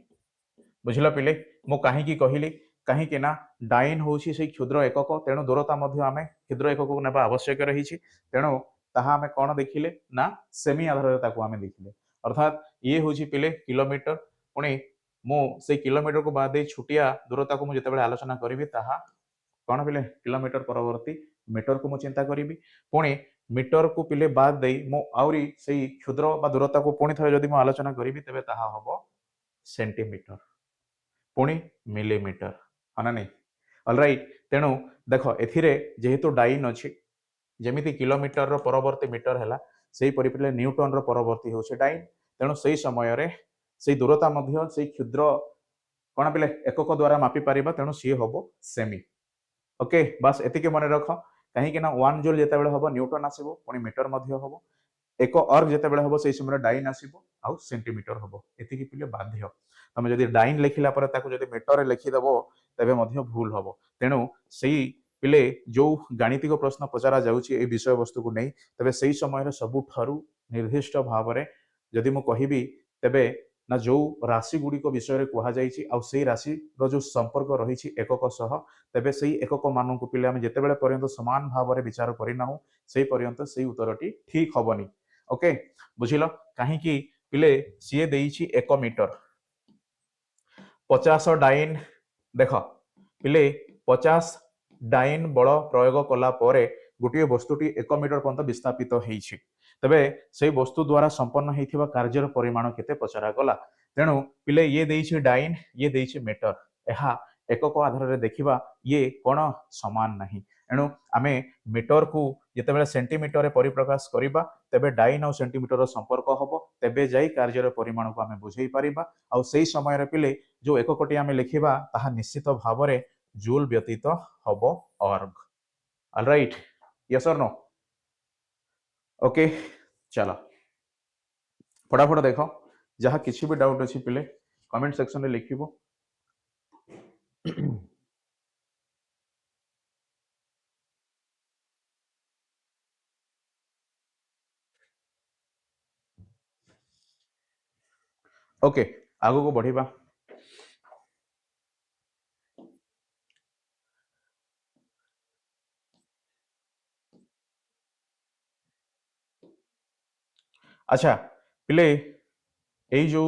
बुझिल पिले मु कहीं कहली कहीं ना डाइन होउछि से क्षुद्र एकक तेणु दूरता मध्य आमे क्षुद्र एकक को नेबा आवश्यक रही तेणु ताहा आमे कौन देखिले ना सेमी आधार ताको आमे देखिले अर्थात ये होउछि पिले किलोमीटर पुणी मु से किलोमीटर को बाद छुटिया दूरता को मुझे आलोचना करी ताहा कौन पिले किलोमीटर परवर्ती मीटर को मु चिंता करी पुणी मीटर को पिले बाद दे मु आउरी से क्षुद्र बा दूरता को पुणी थे जदि मु आलोचना करी तेबे ताहा हबो सेंटीमीटर पुणी मिलीमीटर है ना नहीं ऑलराइट तेणु देख एथिरे जेहेतु डाइन अच्छी जमीती किलोमीटर रो परवर्ती मीटर है से पिले न्यूटन रो परवर्ती हो डाइन तेणु से समय रे से दूरता मध्य से क्षुद्र कौन पिले एकक द्वारा मापी पारिबा तेणु सी हम सेमी ओके बस एतिके मन रख कहीं ना 1 जूल जितेबाला हम न्यूटन आसो पुणी मीटर हम एक अर्ग जितेबाला हम से समय डाइन आसो आउ सेंटीमीटर हम एति पिले बाध्य तुम जब डाइन लिखला मीटर लिखिदेव तेरे भूल हम तेणु से पिले जो गाणितिक प्रश्न पचरा जाऊँगी विषय वस्तु को नहीं तेरे से समय सबुठ निर्दिष्ट भाव में जदि मु कहि तेबे ना जो राशि गुड़िक विषय कहुई राशि जो संपर्क रही एकक सह तेबे से एकक मान पिले आम जिते पर्यंत सामान भाव में विचार करना से पर्यंत से उत्तरटी ठीक हेनी ओके बुझिल कहीं पिले सी देइछि 1 मीटर 50 डाइन देख पिले 50 डाइन बल प्रयोग कला परे गोटे वस्तुटी 1 मीटर पर्यंत विस्थापित होइछि तबे से वस्तु द्वारा संपन्न होइथिबा कार्यर परिमाण केते पचरा गला तेणु पिले ये देइछि डाइन ये देइछि मीटर एहा एकक आधार रे देखिबा ये कोन समान नाही एणु आमे मीटर को जेतेबेले सेंटीमीटर रे परिप्रकाश करिबा तेबे डाइन और सेंटीमीटर संपर्क हबो तेबे जाई कार्यर परिमाण को आमे बुझेई परिबा आ सेही समय रे पिले जो एककटी आमे लिखिबा ताहा निश्चित भाव में जूल व्यतीत हबो अर्ग ऑलराइट यस और नो ओके चलो फटाफट देख जहाँ किसी भी डाउट अच्छी पिले कमेंट सेक्शन में लिखिबो ओके आगो को बढ़िबा अच्छा पिले यही जो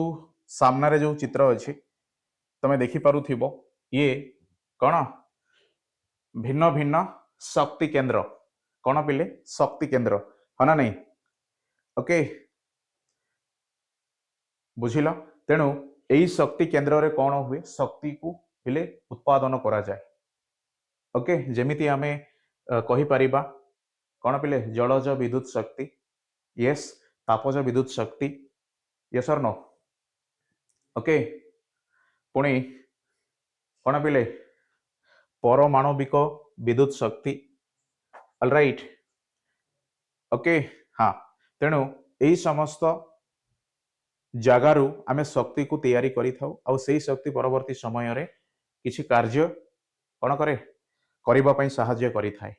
सामने जो चित्र अच्छी तमे देखि पारुथिबो ये कौन भिन्न भिन्न शक्ति केंद्र कौन पिले शक्ति केंद्र है ना नहीं ओके बुझिल तेणु यही शक्ति केंद्र रे कौन हुए शक्ति को पिले उत्पादन करा जाए ओके जेमिति आमे कहि परिबा कौन पिले जलज विद्युत शक्ति यस तापज विद्युत शक्ति यस और नो ओके पुणी कौन पिले परमाणविक विद्युत शक्ति ऑलराइट ओके हाँ तेणु यही समस्त जगारू आमे शक्ति को तैयारी करि थाउ आ सेही शक्ति परवर्ती समय रे किछि कार्य कौन करे करिबा पई सहाय्य करि थाए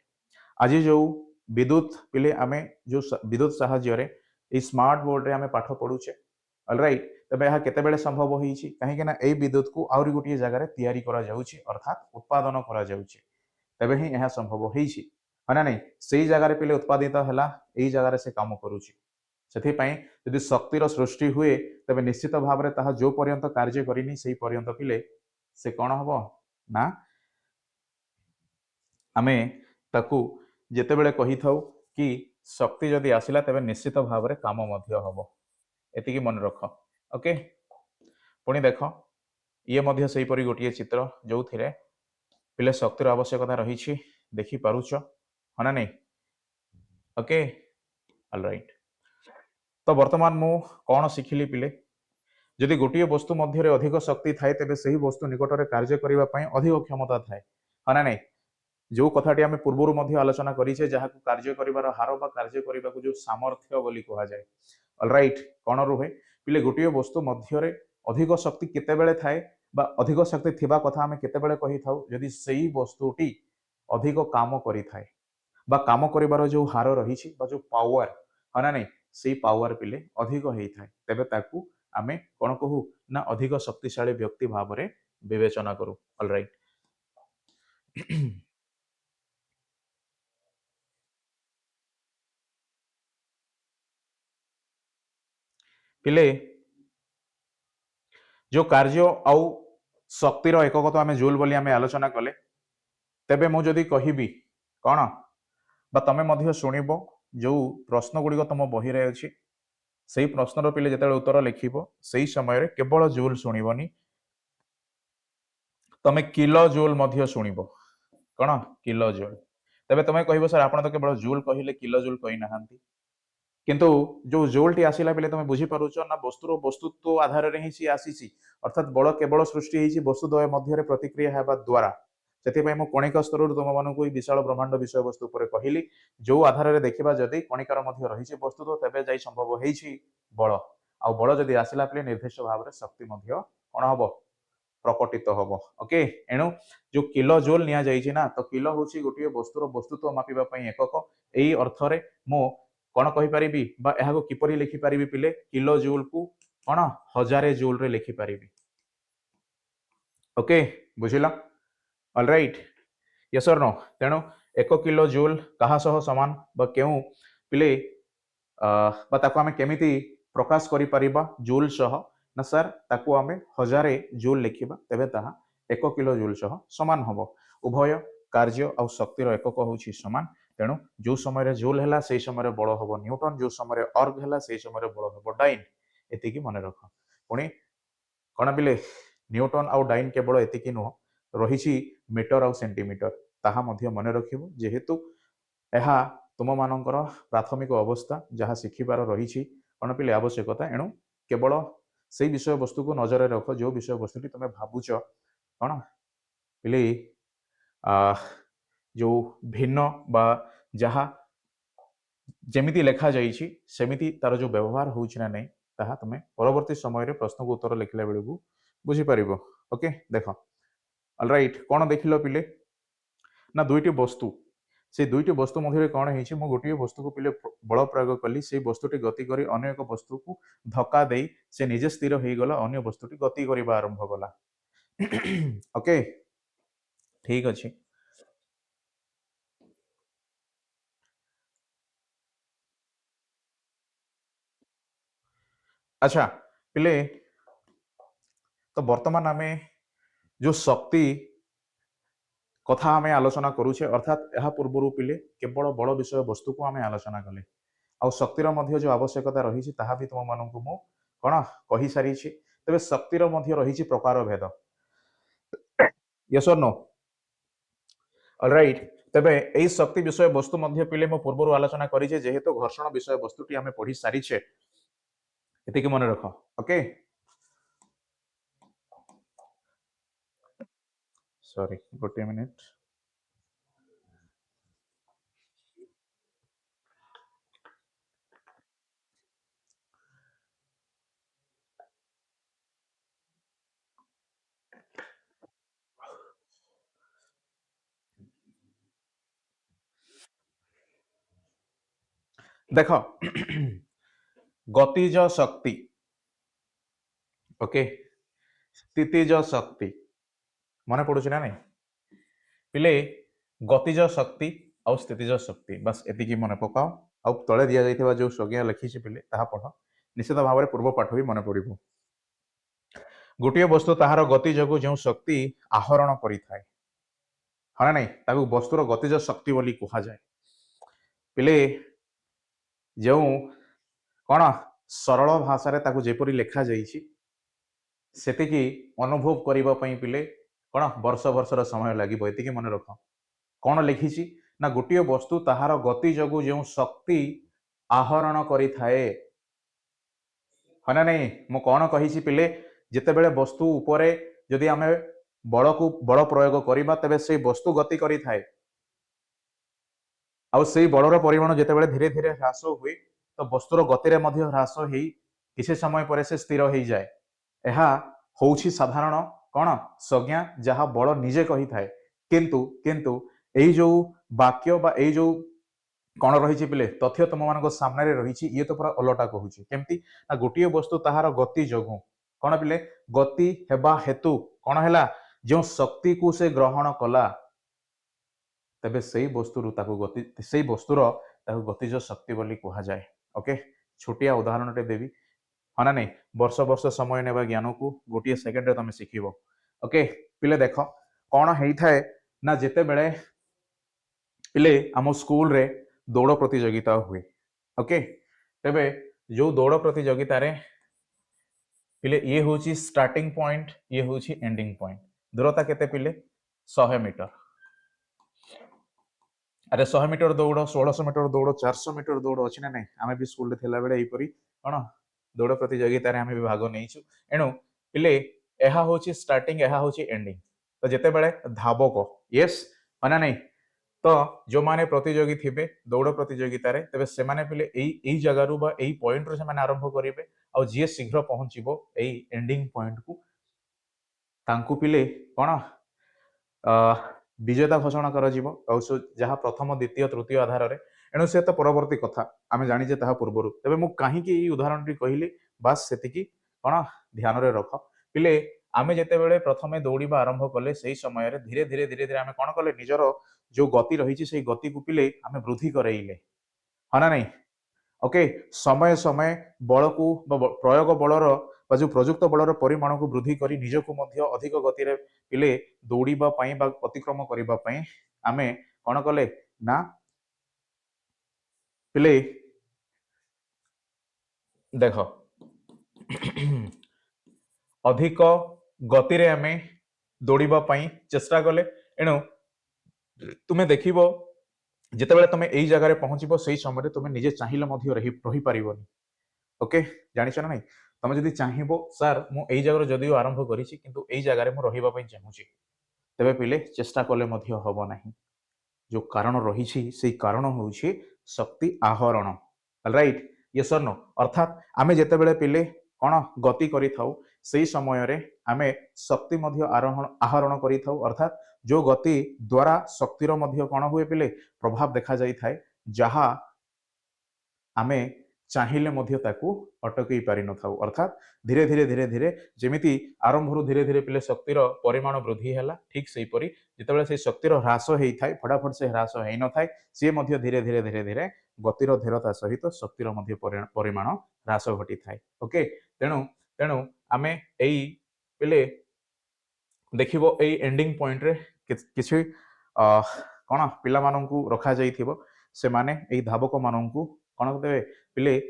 आज जो विद्युत पिले आमे जो विद्युत सहाय्य रे ई स्मार्ट बोर्ड रे आमे पाठ पढुचे ऑलराइट तबे यह केते बेले संभव होईछि काहे ना एई विद्युत को आउरी गोटिए जगह रे तैयारी करा जाउछि अर्थात उत्पादन करा जाउछि तबे ही यह संभव होईछि है ना नहीं सेही जगह रे पिले उत्पादित हला एई जगह रे से काम करूछि सेथि पई यदि शक्तिर सृष्टि हुए तबे निश्चित भाव में ताहा जो पर्यंत कार्य करिनी सेही पर्यंत पिले से कौन हबो ना आमे ताकू जेतेबेले कहि थाउ कि शक्ति जदि आसिला तबे निश्चित भाव में काम मध्य हबो एतिकी मन रख ओके पुणी देख ये मध्य सेही परि गोटिए चित्र जो थिरे पिले शक्तिर आवश्यकता रही देखि पारुछ है ना नहीं ओके ऑलराइट तो वर्तमान मु कौन शिखिली पिले जदि गोटे वस्तु मध्य अधिक शक्ति थाए तेबे सही वस्तु निकट में कार्य करने अधिक क्षमता थाए है ना नहीं जो कथाटी आम पूर्वर मध्य आलोचना करिछे जहाँ कार्य करिवार हार बा कार्य करने को जो सामर्थ्य बोली कहा जाए ऑलराइट कौन रुहे पिले गोटे वस्तु मध्य अधिक शक्ति केतेबेले थाए बा अधिक शक्ति थिबा कथा आम केतेबेले कहि थाउ जदि सेही वस्तुटी अधिक काम करि थाए बा काम करिवार जो हार रही जो पावर है ना नहीं से पावर पिले अधिक होता है तेबे ताकू आमे कौन कहू ना अधिक शक्तिशाली व्यक्ति भाव में विवेचना करू ऑलराइट पिले जो कार्य आउ शक्तिर एकक तो आमे जूल बोली आमे आलोचना कले तेबे मु जदि कहिबी कौन बा तमे मध्य शुणिबो जो प्रश्न गुड़िक तुम बही रे अछि सेही प्रश्नर पिले जेतेबेले उत्तर लिखिबो सेही समय रे केवल जूल शुणिबोनी तमे किलो जूल मध्य शुणिबो कौन किलो जूल तेबे तमे कहिबो सर आपण तो केवल जूल कहिले किलो जूल कहि नाहंती किंतु जो जूलटी आसिला बेले तुम बुझी पारुछ ना वस्तुर वस्तुत्व आधार रे ही सी आसीसी अर्थात बल केवल सृष्टि होइछि वस्तुद्वय मध्य प्रतिक्रिया हेबा द्वारा ସେଥିପାଇଁ ମୁଁ କଣିକା ସ୍ତରରୁ ତୁମମାନଙ୍କୁ ଏଇ ବିଶାଳ ବ୍ରହ୍ମାଣ୍ଡ ବିଷୟବସ୍ତୁ ଉପରେ କହିଲି। ଯୋଉ ଆଧାରରେ ଦେଖିବା ଯଦି କଣିକାର ମଧ୍ୟ ରହିଛି ବସ୍ତୁତ ତେବେ ଯାଇ ସମ୍ଭବ ହେଇଛି ବଳ। ଆଉ ବଳ ଯଦି ଆସିଲା ପିଲେ ନିର୍ଦ୍ଦିଷ୍ଟ ଭାବରେ ଶକ୍ତି ମଧ୍ୟ କଣ ହବ ପ୍ରକଟିତ ହବ। ଓକେ, ଏଣୁ ଯୋଉ କିଲୋ ଜୁଲ ନିଆଯାଇଛି ନା, ତ କିଲୋ ହଉଛି ଗୋଟିଏ ବସ୍ତୁର ବସ୍ତୁତ୍ୱ ମାପିବା ପାଇଁ ଏକକ। ଏଇ ଅର୍ଥରେ ମୁଁ କଣ କହିପାରିବି ବା ଏହାକୁ କିପରି ଲେଖିପାରିବି ପିଲେ, କିଲୋ ଜୁଲକୁ କଣ ହଜାରେ ଜୁଲରେ ଲେଖିପାରିବି। ଓକେ, ବୁଝିଲ? ଅଲରାଇଟ୍, ୟେସ୍ ଅର୍ नो? ତେଣୁ 1 କିଲୋ ଜୁଲ କାହା ସହ ସମାନ ବା କେଉଁ ପିଲେ ବା ତାକୁ ଆମେ କେମିତି ପ୍ରକାଶ କରିପାରିବା ଜୁଲ ସହ? ନା ସାର୍ ତାକୁ ଆମେ ହଜାରେ ଜୁଲ ଲେଖିବା, ତେବେ ତାହା 1 କିଲୋ ଜୁଲ ସହ ସମାନ ହବ। ଉଭୟ କାର୍ଯ୍ୟ ଆଉ ଶକ୍ତିର ଏକକ ହେଉଛି ସମାନ। ତେଣୁ ଯୋଉ ସମୟରେ ଜୁଲ ହେଲା ସେଇ ସମୟରେ ବଳ ହବ ନ୍ୟୁଟନ, ଯୋଉ ସମୟରେ ଅର୍ଗ ହେଲା ସେଇ ସମୟରେ ବଳ ହବ ଡାଇନ୍। ଏତିକି ମନେ ରଖ। ପୁଣି କଣ ପିଲେ, ନ୍ୟୁଟନ ଆଉ ଡାଇନ୍ କେବଳ ଏତିକି ନୁହଁ, ରହିଛି ମିଟର ଆଉ ସେଣ୍ଟିମିଟର, ତାହା ମଧ୍ୟ ମନେ ରଖିବ। ଯେହେତୁ ଏହା ତୁମମାନଙ୍କର ପ୍ରାଥମିକ ଅବସ୍ଥା, ଯାହା ଶିଖିବାର ରହିଛି କଣ ପିଲେ ଆବଶ୍ୟକତା, ଏଣୁ କେବଳ ସେଇ ବିଷୟବସ୍ତୁକୁ ନଜରରେ ରଖ ଯୋଉ ବିଷୟବସ୍ତୁଟି ତୁମେ ଭାବୁଛ କଣ ପିଲେ ଯୋଉ ଭିନ୍ନ ବା ଯାହା ଯେମିତି ଲେଖାଯାଇଛି ସେମିତି ତାର ଯୋଉ ବ୍ୟବହାର ହେଉଛି ନା ନାହିଁ ତାହା ତୁମେ ପରବର୍ତ୍ତୀ ସମୟରେ ପ୍ରଶ୍ନକୁ ଉତ୍ତର ଲେଖିଲା ବେଳକୁ ବୁଝିପାରିବ। ଓକେ, ଦେଖ ଅଲରାଇଟ୍, କଣ ଦେଖିଲ ପିଲେ ନା ଦୁଇଟି ବସ୍ତୁ, ସେ ଦୁଇଟି ବସ୍ତୁ ମଧ୍ୟରେ କଣ ହେଇଛି, ମୁଁ ଗୋଟିଏ ବସ୍ତୁକୁ ପିଲେ ବଳ ପ୍ରୟୋଗ କଲି, ସେଇ ବସ୍ତୁଟି ଗତି କରି ଅନ୍ୟ ଏକ ବସ୍ତୁକୁ ଧକ୍କା ଦେଇ ସେ ନିଜେ ସ୍ଥିର ହେଇଗଲା, ଅନ୍ୟ ବସ୍ତୁଟି ଗତି କରିବା ଆରମ୍ଭ କଲା। ଓକେ, ଠିକ ଅଛି। ଆଚ୍ଛା ପିଲେ, ତ ବର୍ତ୍ତମାନ ଆମେ ଯୋଉ ଶକ୍ତି କଥା ଆମେ ଆଲୋଚନା କରୁଛେ, ଅର୍ଥାତ୍ ଏହା ପୂର୍ବରୁ ପିଲେ କେବଳ ବଳ ବିଷୟ ବସ୍ତୁକୁ ଆମେ ଆଲୋଚନା କଲେ, ଆଉ ଶକ୍ତିର ମଧ୍ୟ ଯୋଉ ଆବଶ୍ୟକତା ରହିଛି ତାହା ବି ତୁମମାନଙ୍କୁ ମୁଁ କଣ କହିସାରିଛି। ତେବେ ଶକ୍ତିର ମଧ୍ୟ ରହିଛି ପ୍ରକାର ଭେଦ। ୟେସ୍ ଅର୍ नो? ଅଲରାଇଟ୍, ତେବେ ଏଇ ଶକ୍ତି ବିଷୟ ବସ୍ତୁ ମଧ୍ୟ ପିଲେ ମୁଁ ପୂର୍ବରୁ ଆଲୋଚନା କରିଛେ, ଯେହେତୁ ଘର୍ଷଣ ବିଷୟ ବସ୍ତୁଟି ଆମେ ପଢି ସାରିଛେ, ଏତିକି ମନେ ରଖ। ଓକେ, ସରି ଗୋଟିଏ ମିନିଟ୍। ଦେଖ ଗତିଜ ଶକ୍ତି, ଓକେ, ସ୍ଥିତିଜ ଶକ୍ତି, ମନେ ପଡୁଛି ନା ନାଇଁ ପିଲେ? ଗତିଜ ଶକ୍ତି ଆଉ ସ୍ଥିତିଜ ଶକ୍ତି, ବାସ୍ ଏତିକି ମନେ ପକାଅ। ଆଉ ତଳେ ଦିଆଯାଇଥିବା ଯୋଉ ସଂଜ୍ଞା ଲେଖିଛି ପିଲେ ତାହା ପଢ, ନିଶ୍ଚିତ ଭାବରେ ପୂର୍ବ ପାଠ ବି ମନେ ପଡିବ। ଗୋଟିଏ ବସ୍ତୁ ତାହାର ଗତି ଯୋଗୁଁ ଯେଉଁ ଶକ୍ତି ଆହରଣ କରିଥାଏ, ହଁ ନା ନାଇଁ, ତାକୁ ବସ୍ତୁର ଗତିଜ ଶକ୍ତି ବୋଲି କୁହାଯାଏ। ପିଲେ ଯେଉଁ କଣ ସରଳ ଭାଷାରେ ତାକୁ ଯେପରି ଲେଖାଯାଇଛି ସେତିକି ଅନୁଭବ କରିବା ପାଇଁ ପିଲେ କଣ ବର୍ଷ ବର୍ଷର ସମୟ ଲାଗିବ, ଏତିକି ମନେ ରଖ। କଣ ଲେଖିଛି ନା ଗୋଟିଏ ବସ୍ତୁ ତାହାର ଗତି ଯୋଗୁଁ ଯେଉଁ ଶକ୍ତି ଆହରଣ କରିଥାଏ, ହଁ ନା ନାଇଁ? ମୁଁ କଣ କହିଛି ପିଲେ, ଯେତେବେଳେ ବସ୍ତୁ ଉପରେ ଯଦି ଆମେ ବଳ ପ୍ରୟୋଗ କରିବା ତେବେ ସେଇ ବସ୍ତୁ ଗତି କରିଥାଏ, ଆଉ ସେଇ ବଳର ପରିମାଣ ଯେତେବେଳେ ଧୀରେ ଧୀରେ ହ୍ରାସ ହୁଏ ତ ବସ୍ତୁର ଗତିରେ ମଧ୍ୟ ହ୍ରାସ ହେଇ କିଛି ସମୟ ପରେ ସେ ସ୍ଥିର ହେଇଯାଏ। ଏହା ହଉଛି ସାଧାରଣ କଣ ସଂଜ୍ଞା, ଯାହା ବଳ ନିଜେ କହିଥାଏ। କିନ୍ତୁ କିନ୍ତୁ ଏଇ ଯୋଉ ବାକ୍ୟ ବା ଏଇ ଯୋଉ କଣ ରହିଛି ପିଲେ ତଥ୍ୟ ତୁମମାନଙ୍କ ସାମ୍ନାରେ ରହିଛି, ଇଏ ତ ପୁରା ଓଲଟା କହୁଛି। କେମିତି ନା ଗୋଟିଏ ବସ୍ତୁ ତାହାର ଗତି ଯୋଗୁଁ କଣ ପିଲେ, ଗତି ହେବା ହେତୁ କଣ ହେଲା, ଯେଉଁ ଶକ୍ତିକୁ ସେ ଗ୍ରହଣ କଲା ତେବେ ସେଇ ବସ୍ତୁର ତାକୁ ଗତିଜ ଶକ୍ତି ବୋଲି କୁହାଯାଏ। ଓକେ, ଛୋଟିଆ ଉଦାହରଣଟେ ଦେବି, ହଁ ନା ନାଇଁ? ବର୍ଷ ବର୍ଷ ସମୟ ନେବା ଜ୍ଞାନକୁ ଗୋଟିଏ ସେକେଣ୍ଡରେ ତମେ ଶିଖିବ। ଓକେ ପିଲେ, ଦେଖ କଣ ହେଇଥାଏ ନା ଯେତେବେଳେ ପିଲେ ଆମ ସ୍କୁଲରେ ଦୌଡ଼ ପ୍ରତିଯୋଗିତା ହୁଏ, ଓକେ, ତେବେ ଯୋଉ ଦୌଡ଼ ପ୍ରତିଯୋଗିତାରେ ପିଲେ ଇଏ ହଉଛି ଷ୍ଟାର୍ଟିଂ ପଏଣ୍ଟ, ଇଏ ହଉଛି ଏଣ୍ଡିଂ ପଏଣ୍ଟ, ଦୂରତା କେତେ ପିଲେ 100 ମିଟର। ଆରେ 100 ମିଟର ଦୌଡ଼, 1600 ମିଟର ଦୌଡ଼, 400 ମିଟର ଦୌଡ଼ ଅଛି ନା ନାଇଁ? ଆମେ ବି ସ୍କୁଲରେ ଥିଲାବେଳେ ଏଇପରି କଣ ଦୌଡ଼ ପ୍ରତିଯୋଗିତାରେ ଆମେ ବି ଭାଗ ନେଇଛୁ। ଏଣୁ ପିଲେ ଏହା ହଉଛି ଷ୍ଟାର୍ଟିଂ, ଏହା ହଉଛି ଏଣ୍ଡିଂ। तो जितेबाला धावक यस ना नहीं तो जो माने प्रतियोगी थे दौड़ प्रतियोगितार तेज से पिले यही जगार यही पॉइंट रू से आरंभ करेंगे आ जी शीघ्र पहुंचब यही एंडिंग पॉइंट को तांकु पिले कौन विजेता घोषणा जहाँ प्रथम द्वितीय तृतीय आधार में एणु से तो परवर्ती कथा आम जाचे पूर्वर तेज मुझे कहीं उदाहरण टी कहली बास से कौन ध्यान रे रख पिले आमे जितेबाला प्रथम दौड़ा आरंभ कले से समय धीरे धीरे धीरे धीरे आम कौन कले निजर जो गति रही से गति को पिले आम वृद्धि करइले हाँ ना नहीं ओके समय समय बल को प्रयोग बलर जो प्रयुक्त बलर परिमाण को वृद्धि कर निजक अधिक गति पिले दौड़ापी अतिक्रम करने आम कौन कले ना पिले देख अधिक गति रे आम दौड़ापी चेष्टा कले एणु तुम्हें देख जितेबाला तुम यही जगह पहुंचब से समय तुम निजे चाहिए रही पार ओके जानिछ ना नहीं तुम जदि चाहब सार मुझे जगह जदिव आरंभ करी जगह मुझे चाहूँगी तेरे पिले चेष्टा कले हम ना जो कारण रही से कारण हूँ शक्ति आहरण राइट ये सर नो अर्थात आमे जितेबाला पिले कौन गति करी समय आम शक्ति आहरण करी अर्थात जो गति द्वारा शक्तिर कौन हुए पिले प्रभाव देखा जाई थाए जहा आमे चाहिए अटकई पारि न था अर्थात धीरे धीरे धीरे धीरे जमीती आरंभ धीरे धीरे पिले शक्तिर परिमाण वृद्धि है ठीक से जितेबाला से शक्तिर ह्रास होता है फटाफट से ह्रास हो न था सी धीरे धीरे धीरे धीरे गतिर धीरता सहित शक्तिर परिमाण ह्रास घटी थाए ओके तेणु तेणु आमे एई पिले देखिबो एई एंडिंग पॉइंट रे किछि कौन पिला माननकु रखा जाइथिबो से माने एई धावक माननकु कौन देवे पिले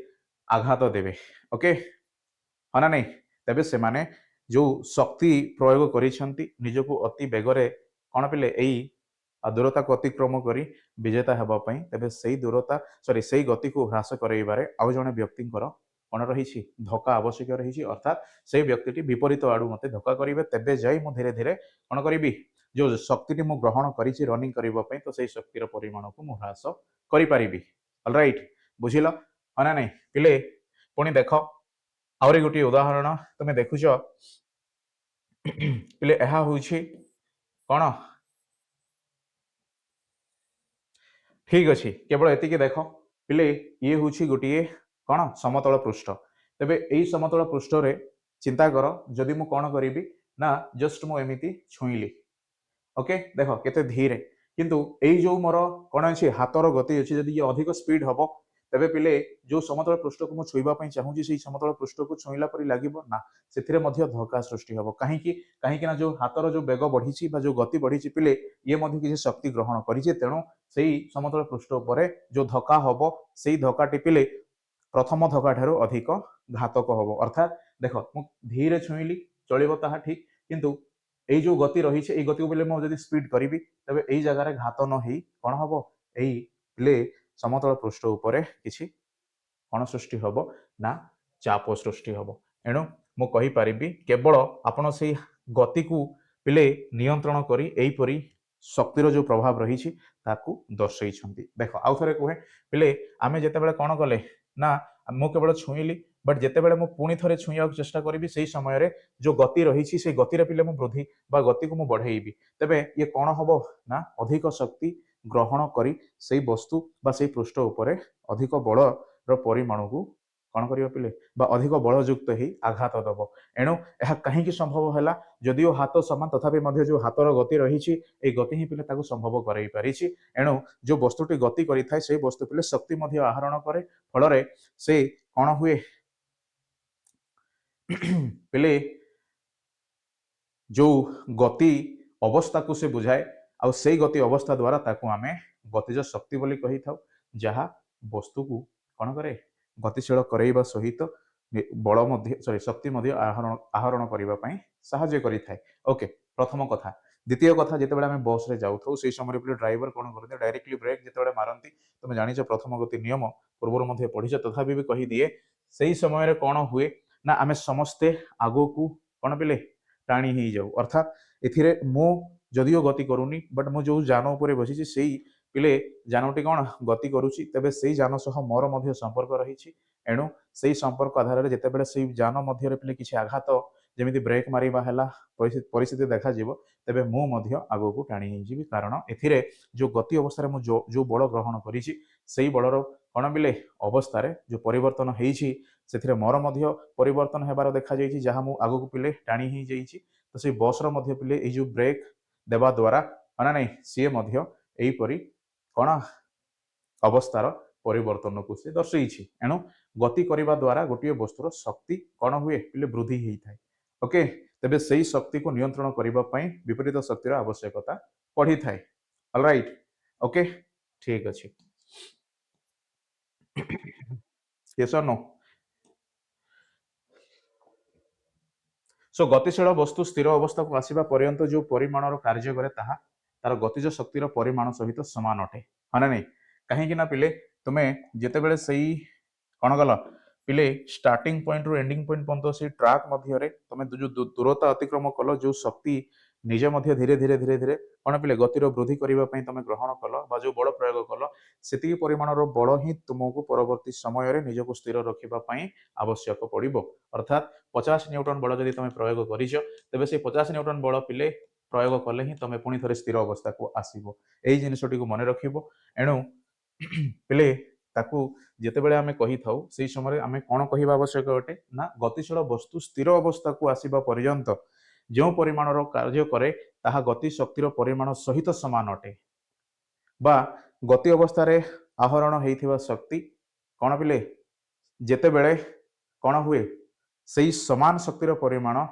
आघात देवे ओके हाँ ना नहीं तेबे से माने जो शक्ति प्रयोग करिसेंती निजको अति बेगरे कौन पिले एई दूरता को अतिक्रम करी विजेता हेबा पई तेबे सेई दूरता सॉरी सेई गति को ह्रास करइबारे आउ जने व्यक्तिंकर कौन रही धक्का आवश्यक रही अर्थात से व्यक्ति विपरीत आड़ू मत धक्का करेंगे तेबे जाई मु धीरे धीरे कौन करी जो शक्ति मु ग्रहण करी रनिंग करने तो से शक्तिर परिमाण को मु ह्रास करी ऑलराइट बुझिल हाँ ना नहीं पिले पुणी देख आहरी गोटे उदाहरण तुम देखुच पिले यह हूँ कौन ठीक अच्छे केवल एतिकी देख पिले ये हूँ गोटे कौन समतल पृष्ठ तेबे यही समतल पृष्ठ रे चिंता कर जदि मु कौन करी ना जस्ट मु एमिति छुईली ओके देख केते धीरे किंतु यही जो मोर कौन अच्छी हाथर गति अच्छी जदि ये अधिक स्पीड हम तेबे पिले जो समतल पृष्ठ को मुझे छुईबा चाहूँगी से समतल पृष्ठ को छुईला परि लागिबो ना से धक्का सृष्टि हम कहीं जो हाथर जो बेग बढ़ी जो गति बढ़ी पिले ये किसी शक्ति ग्रहण करी तेणु से समतल पृष्ठ उपर जो धक्का हम से धक्काटी पिले प्रथम धक्का ठारू अधिक घातक हम अर्थात देख मु धीरे छुईली चलो ताहा ठीक किंतु यही जो गति रही है गति को बोले मुझे स्पीड करी तेज यही जगह घात न हो कौन हम यही प्ले समतल पृष्ठ उपर किसी कौन सृष्टि हम ना चाप सृष्टि हम एणु मु कहीपरि केवल आपण से गति को पिले नियंत्रण करी एहीपरी शक्तिर जो प्रभाव रही दर्शई देख आउ थे कहे पिले आम जितेबाला कौन कले ना मु केवल छुईली बट जितेबाला मु पुणी थे छुईया चेष्टा करी से समय जो गति रही से गतिर पिले मु वृद्धि बा गति को मु बढ़ेबी तेबे ये कौन हम ना अधिक शक्ति ग्रहण करी से वस्तु बा से पृष्ठ उपरे अधिक बल परिमाण को कौन कर पिले बा अधिक बलयुक्त ही आघात दब एणु यह कहीं संभव है जदिओ हाथ समान तथापि जो हाथर गति रही गति ही पिले संभव कर पारी एणु जो वस्तुटी गति करें से वस्तु पिले शक्ति आहरण करे फल से कौन हुए पिले जो गति अवस्था को से बुझाए आ से गति अवस्था द्वारा ताकू आम गतिज शक्ति बोली कही था जहाँ वस्तु को कौन करे गतिशील करवा सहित बल सॉरी शक्ति आहरण करने साहाय्य करें ओके प्रथम कथा द्वितीय कथा जिते आम बस रे जाऊ से समय ड्राइवर कौन करते डायरेक्टली ब्रेक जिते मारती तुम जानिच प्रथम गति नियम पूर्व पढ़ी तथापि भी कही दिए से समय कौन हुए ना आम समस्ते आगो को कौन पिले टाणी हो जाऊ अर्थात एथिरे मो जदिओ गति करूनी बट मो जो जान उपर बसी सेई पिले जानटी कौन गति करुच्ची तेबे सेई जान सह मोर मध्य संपर्क रही एणु सेई संपर्क आधार जितेबाला से जान मध्य पिले किसी आघात जमी ब्रेक मारिबा है परिस्थिति देखा तेबे मु मध्य आगो टाणी होगी कारण एथिरे जो गति अवस्था मु जो बल ग्रहण करी सेई बलर कौन बिले अवस्था जो परिवर्तन होती से मोर मध्य परिवर्तन होबार देखा जहाँ मु आगो पिले टाणी हो जाइए तो से बस रो पिले ये जो ब्रेक देवा द्वारा है ना सी यहीपरी कौन अवस्थार परिवर्तन को सी दर्शे एणु गति करने द्वारा गोटे वस्तुर शक्ति कौन हुए पिले वृद्धि होता है ओके तेबे सही शक्ति को नियंत्रण करने विपरीत शक्तिर आवश्यकता पड़ी थाए ऑलराइट ओके ठीक अच्छे यस और नो सो गतिशील वस्तु स्थिर अवस्था को आसवा पर्यंत जो परिमाणर कार्य करे ताहा तार गतिज शक्तिर परिमाण सहित समान अटे हाँ ना नहीं कहीं पिले तुम्हें जितेबले सही कौन गल पिले स्टार्टिंग पॉइंट रु एंडिंग पॉइंट पर्यंत से ट्रैक मध्य तुम जो दूरता अतिक्रम कल जो शक्ति निजे मध्य धीरे धीरे धीरे धीरे कौन पिले गतिर वृद्धि करने तुम ग्रहण कल जो बल प्रयोग कल से परिमाणर बल ही तुमको परवर्ती समय निजक स्थिर रखापी आवश्यक पड़ो अर्थात 50 न्यूटन बल जब तुम प्रयोग कर तेज से 50 न्यूटन बल पिले प्रयोग कले ही तुम पुणी थे स्थिर अवस्था को आसब यही जिनटी को मन रख एणु पिले ताकू जितेबाला आम कही था से समय आम कौन कह आवश्यक अटे ना गतिशील वस्तु स्थिर अवस्था को आसवा पर्यंत जो परिमाणर कार्य करे ताहा गति शक्तिर परिमाण सहित समान अटे बा गति अवस्था आहरण होइथिबा शक्ति कौन पिले जेतेबेले कौन हुए सही समान शक्तिर परिमाण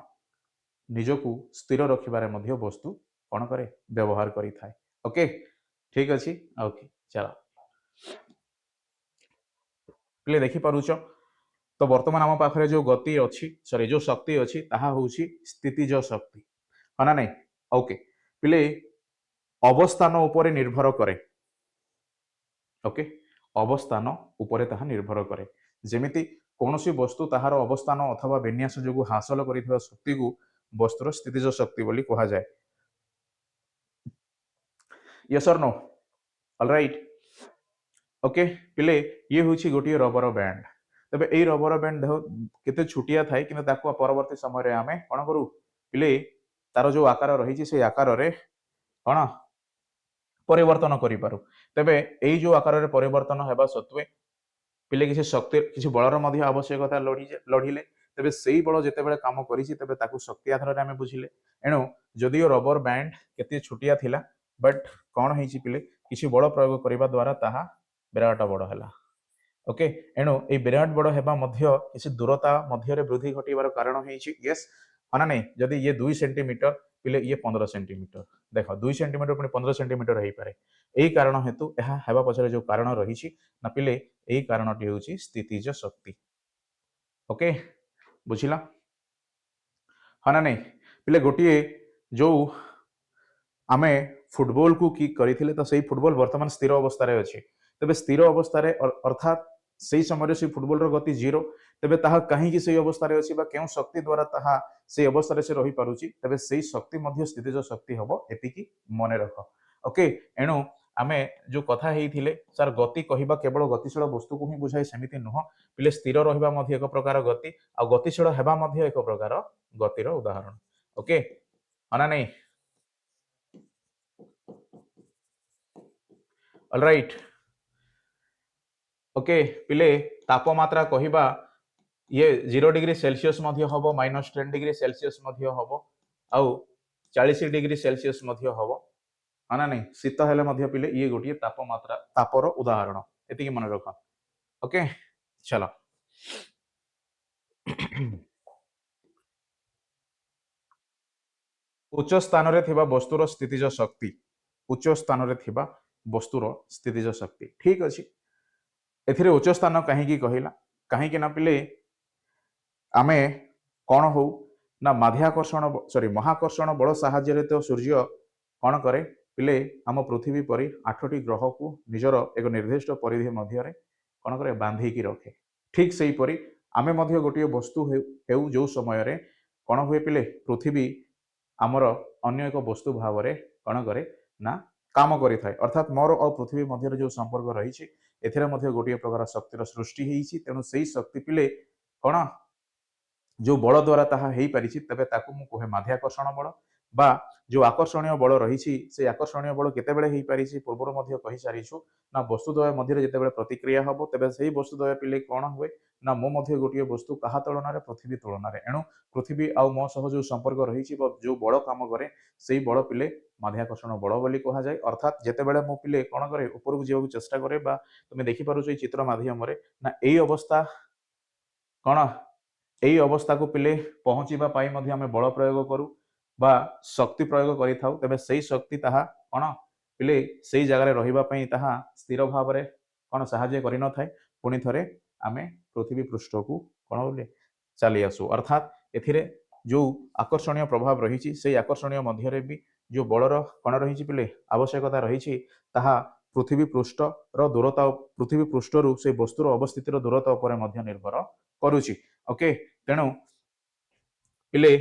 निजकू स्थिर रखिबारे मध्य वस्तु कौन करे व्यवहार करि थाए ओके ठीक अच्छी ओके चलो पिले देखि पारुछ तो वर्तमान आम पाखरे जो गति अच्छी सॉरी जो शक्ति अच्छी ताहा होउछि स्थितिज शक्ति है ना नहीं ओके पिले अवस्थान उपरे निर्भर करे ओके अवस्थान उपरे ताहा निर्भर करे जेमिति कौनसी वस्तु ताहार अवस्थान अथवा विन्यास जो हासिल करिथिबा शक्ति को वस्तुर स्थितिज शक्ति बोली कहा जाए यस और नो ऑलराइट ओके पिले ये हूँ गोटे रबर बैंड तेबे यही रबर बैंड देख केते छुटिया थाए कि परवर्ती समय आम कौन करूँ पिले तार जो आकार रही से आकार कौन परिवर्तन करूँ तेबे यही जो आकार परिवर्तन होगा सत्वे पिले किसी शक्ति किसी बलर मध्य आवश्यकता लड़िले तेबे से बल जितेबाला कम कर शक्ति आधार आम बुझिले एणु जदिओ रबर बैंड केते छुटिया थिला बट कौन है पिले किसी बल प्रयोग करने द्वारा ताहा विराट बड़ है ओके एणु ये विराट बड़ हेबा मध्य किसी दूरता मध्य वृद्धि घटार कारण होस हाँ नहीं जदि ये 2 सेंटीमीटर पिले ये 15 सेंटीमीटर देख 2 सेंटीमीटर पुणी 15 सेंटीमीटर हो पारे यही कारण हेतु यह हेबा पछरे जो कारण रही ना पिले यही कारणटी हूँ स्थितिज शक्ति ओके बुझिला हाँ ना नहीं पिले गोटे जो आमे फुटबॉल को किक करथिले तो सही फुटबॉल वर्तमान स्थिर अवस्था रे अछि तबे स्थिर अवस्था रे अर्थात सही समय से फुटबॉल रो गति 0 तबे ताहा कहीं की सही अवस्था रे अछि बा केउ शक्ति द्वारा ताहा सही अवस्था रे से रही पारुची तबे सही शक्ति मध्य स्थितिज शक्ति हबो एतिकी मने रख ओके एणु आमे जो कथा हेइथिले सर गति कहिबा केवल गतिशील वस्तु को ही बुझाई सेमिति नुह पिले स्थिर रहिबा मध्य एक प्रकार गति आ गतिशील हेबा मध्य एक प्रकार गतिर उदाहरण ओके अना नहीं ऑलराइट ओके पिले तापमात्रा कहिबा ये 0 डिग्री सेल्सियस मध्य हबो -10 डिग्री सेल्सियस मध्य हबो आउ 40 डिग्री सेल्सियस मध्य हबो हाना नहीं शीत हेले मध्य पिले ये गोटे तापमात्रा तापर उदाहरण एतिकी मन रख ओके चलो उच्च स्थान रे थिबा वस्तुर स्थितिज शक्ति उच्च स्थान रे थिबा वस्तुर स्थितिज शक्ति ठीक अछि एथिरे उच्च स्थान कहीं कहला कहीं ना पिले आमे कौन हो ना माध्याकर्षण सॉरी महाकर्षण बल साहाय्य तो सूर्य कौन करे पिले आम पृथ्वी परी 8टी ग्रह को निजर एक निर्दिष्ट परिधि मध्य कौन करे बांधिकी रखे ठीक से परी आमे मध्य गोटे वस्तु जो समय रे कौन हुए पिले पृथ्वी आमर अन्य एक वस्तु भाव में कौन करे ना काम करें अर्थात मोर और पृथ्वी मध्य जो संपर्क रही गोटे प्रकार शक्तिर सृष्टि होती तेणु से शक्ति पिले कौन जो बल द्वारा ताहा हो पारी तेरे कहे माध्याकर्षण बल बा जो आकर्षणीय बल रही से आकर्षणीय बल केतेबेले हो पारी पूर्वर कही सारीछु ना वस्तुद्वय मध्य जितेबाला प्रतिक्रिया हम तेज से वस्तुद्वय पिले कौन हुए ना मो मध्य गोटे वस्तु क्या तुलन में पृथ्वी तुलन में एणु पृथ्वी आउ मो सह जो संपर्क रही जो बल काम करे से बल पिले माध्याकर्षण बल बोली कह जाए अर्थात जितेबाला मो पिले कौन करे ऊपर को चेष्टा करे तुम देखिपुच चित्र माध्यम ना यही अवस्था कौन यही अवस्था को पिले पहुँचापी आम बल प्रयोग करूँ बा शक्ति प्रयोग करें तेज से शक्ति ताहा कौन पिले से जगार रही स्थिर भाव में कौन साहाय्य कर न थाए पुणी थे आम पृथ्वी पृष्ठ को कौन बोले चली आसू अर्थात ए जो आकर्षणीय प्रभाव रही से आकर्षणीय मध्य भी जो बलर कौन रही पिले आवश्यकता रही पृथ्वी पृष्ठ दूरता पृथ्वी पृष्ठर से वस्तुर अवस्थितिर दूरता उपर निर्भर करुच्ची ओके तेणु पिले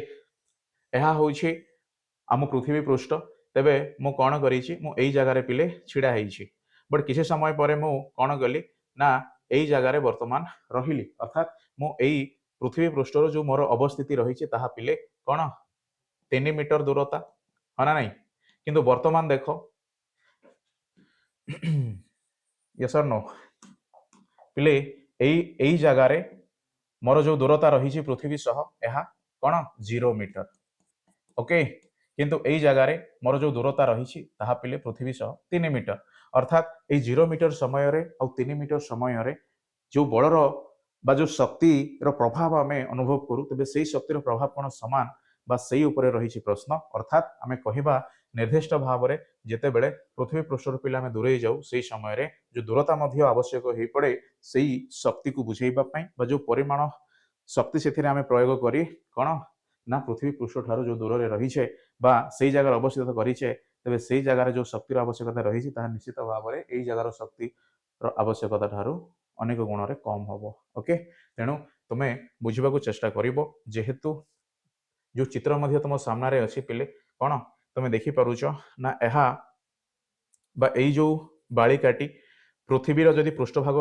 यह हूँ आम पृथ्वी पृष्ठ तेबे मु कौन करी यही जगार पिले छिड़ा बट किसी समय पर मु कौन कली ना यही जगार वर्तमान रही अर्थात मु यही पृथ्वी पृष्ठर जो मोर अवस्थिति रही पिले कौन 3 मीटर दूरता है ना नहीं किंतु वर्तमान देख यस और नो पिले यही जगार मोर जो दूरता रही पृथ्वी सह यह कौन 0 मीटर ओके किंतु यही जगार मोर जो दूरता रही पिले पृथ्वी सह 3 मीटर अर्थात ये 0 मीटर समय आ 3 मीटर समय जो बलर बा जो शक्ति प्रभाव आम अनुभव करूँ तेज से शक्तिर प्रभाव कौन सामान बा से उपरे रही प्रश्न अर्थात आम कहवा निर्दिष्ट भाव में जिते बड़े पृथ्वी पृष्ठ पिले आम दूरे जाऊ से समय जो दूरता आवश्यक हो पड़े से शक्ति को बुझेबा जो परिमाण शक्ति से प्रयोग करी कौन ना पृथ्वी पृष्ठ ठार जो दूर रही है से जगह अवस्थित करें तेज से जगार जो शक्तिर आवश्यकता रही निश्चित भाव में यही जगार शक्ति आवश्यकता ठार अनेक गुण में कम हम ओके तेणु तुम्हें बुझा चेष्टा कर जेहेतु जो चित्र तुम सामने अच्छी पिले कौन तुम्हें देखिपुच ना यही जो बालिकाटी पृथ्वीर जदि पृष्ठभाग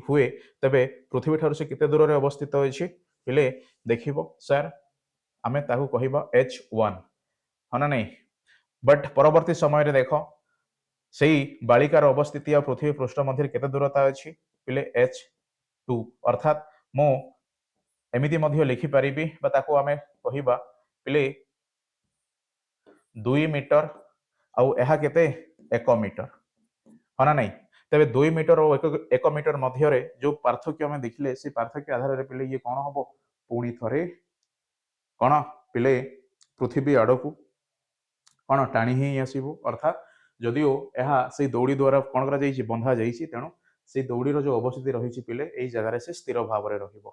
हुए तेबे पृथ्वी ठार से केते दूर अवस्थित अच्छी पिले देखिबो सर आम ताकू कहबा H1 है ना नहीं बट परवर्ती समय देख से बालिकार अवस्थिति आ पृथ्वी पृष्ठ मध्य केते दूरता अच्छी पिले H2 अर्थात मो एमिति मध्य लिखिपारि ताकू आम कहबा पिले 2 मीटर आउ यह केते 1 मीटर है ना नहीं तेरे 2 मीटर और 1 मीटर मध्य जो पार्थक्य आम देखिले से पार्थक्य आधार में पिले ये कौन हम पुणी थे कौन पिले पृथ्वी आड़ को कौन टाणी ही आसबू अर्थात जदिओ यह से दौड़ी द्वारा कौन कर बंधा जाइए तेणु से दौड़ीर जो अवस्थिति रही पिले यही जगार से स्थिर भाव में रहा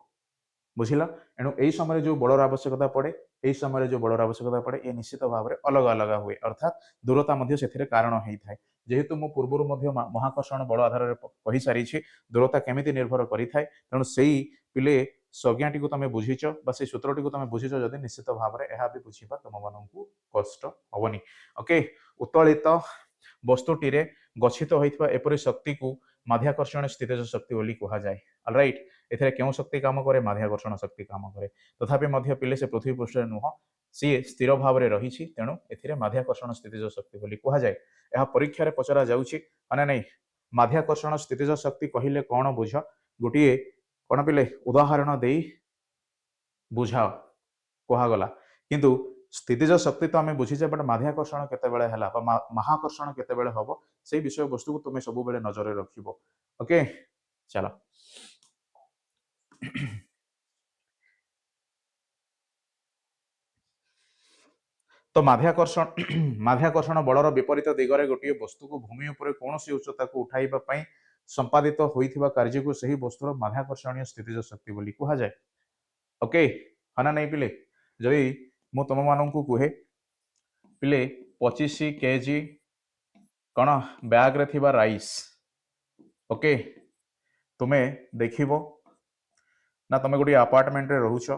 बुझिला एणु यही समय जो बलर आवश्यकता पड़े यही समय जो बलर आवश्यकता पड़े ये निश्चित भाव में अलग अलग हुए अर्थात दूरता से कारण होता है जेहेतु मु पूर्वर महाकर्षण बल आधार में कही सारी दूरता केमिति निर्भर करें तेणु से पिले संज्ञाटी को तुम बुझीच से सूत्रटी को तुम बुझीच जदि निश्चित भाव में यह भी बुझा तुम मानू कष्ट हेनी ओके उत्तोलित वस्तुटी गच्छित होता एपरी शक्ति को माध्याकर्षण स्थितिज शक्ति बोली कह जाए ऑलराइट एथे क्यों शक्ति काम करे माध्याकर्षण शक्ति काम करे तथापि पिले से पृथ्वी पृष्ठ नुह सी स्थिर भाव में रही तेणु ए माध्याकर्षण स्थितिज शक्ति बोली कह जाए यह परीक्षा रे पचरा जाउछि माने नहीं माध्याकर्षण स्थितिज शक्ति कहले कौन बुझ गोटे कौन पिले उदाहरण दे बुझाओ कहगला किंतु स्थितिज शक्ति तो आम बुझीचे बट माध्याकर्षण केतेबेले हैला महाकर्षण केतेबेले हबो से विषय वस्तु को तुम सब बेले नजर रखिबो ओके चलो तो माध्याकर्षण बलर विपरीत दिगरे गोटे वस्तु को भूमि उपर कौन उच्चता को उठाइबा संपादित होइथिबा कार्य को सही वस्तुर माध्याकर्षणीय स्थितिज शक्ति बोली कह जाए ओके है ना नहीं पिले जदि मु तुम मानू कहे पिले 25 kg कौन बैग रे थिबा राइस ओके तुम्हें देखिबो ना तुम गोटे अपार्टमेंट रे रहुछ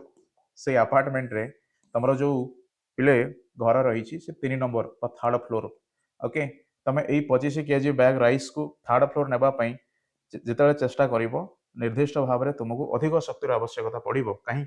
से अपार्टमेंट रे तुमरो जो पिले घर रही से 3 नंबर बा थर्ड फ्लोर ओके तमे एई 25 केजी बैग राइस को थर्ड फ्लोर नेबा पई जिते चेष्टा करिवो निर्दिष्ट भाव में तुमको अधिक शक्तिर आवश्यकता पड़ो कहीं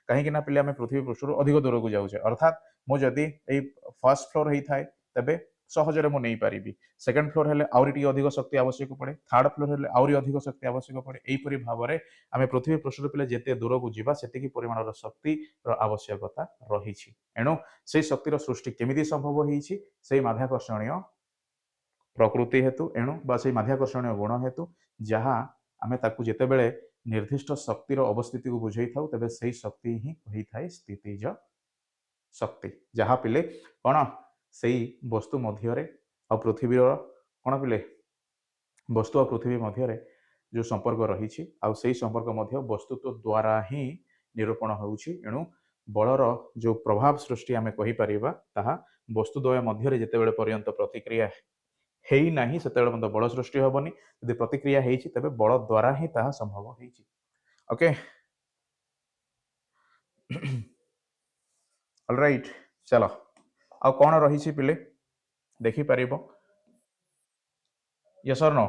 कहीं ना पिले आम पृथ्वी पृष्ठ अधिक दूर को जाऊे अर्थात मुझे फर्स्ट फ्लोर होता है तेरे सहजरे मुझे नहीं पारि सेकेंड फ्लोर हेल्ले आउरी अधिक शक्ति आवश्यक पड़े थर्ड फ्लोर हेल्ले आउरी अधिक शक्ति आवश्यक पड़े यहीपरि भाव में आम पृथ्वी पृष्ठ पिले जिते दूर को जीवा से परिमाण शक्ति आवश्यकता रही एणु से शक्तिर सृष्टि केमी संभव होती माध्याकर्षणीय प्रकृति हेतु एणु बा से माध्याकर्षणीय गुण हेतु जहाँ आम ताकू जितेबले निर्दिष्ट शक्तिर अवस्थिति को बुझे था तेज से शक्ति ही होता है स्थितिज शक्ति जहाँ पिले कौन से वस्तु मध्य आ पृथ्वी कौन पिले वस्तु आ पृथ्वी मध्य जो संपर्क रही आई संपर्क मध्य वस्तुत्व द्वारा ही निरूपण होणु बलर जो प्रभाव सृष्टि आम कहीपर ताहा वस्तुद्वय मध्य जितेबले पर्यंत प्रतिक्रिया है ना से बल सृष्टि हेनी यदि प्रतिक्रिया होती तेज बल द्वारा ही ताहा संभव होती ओके ऑलराइट चलो आ कौन रही पिले देखिपर यस और नो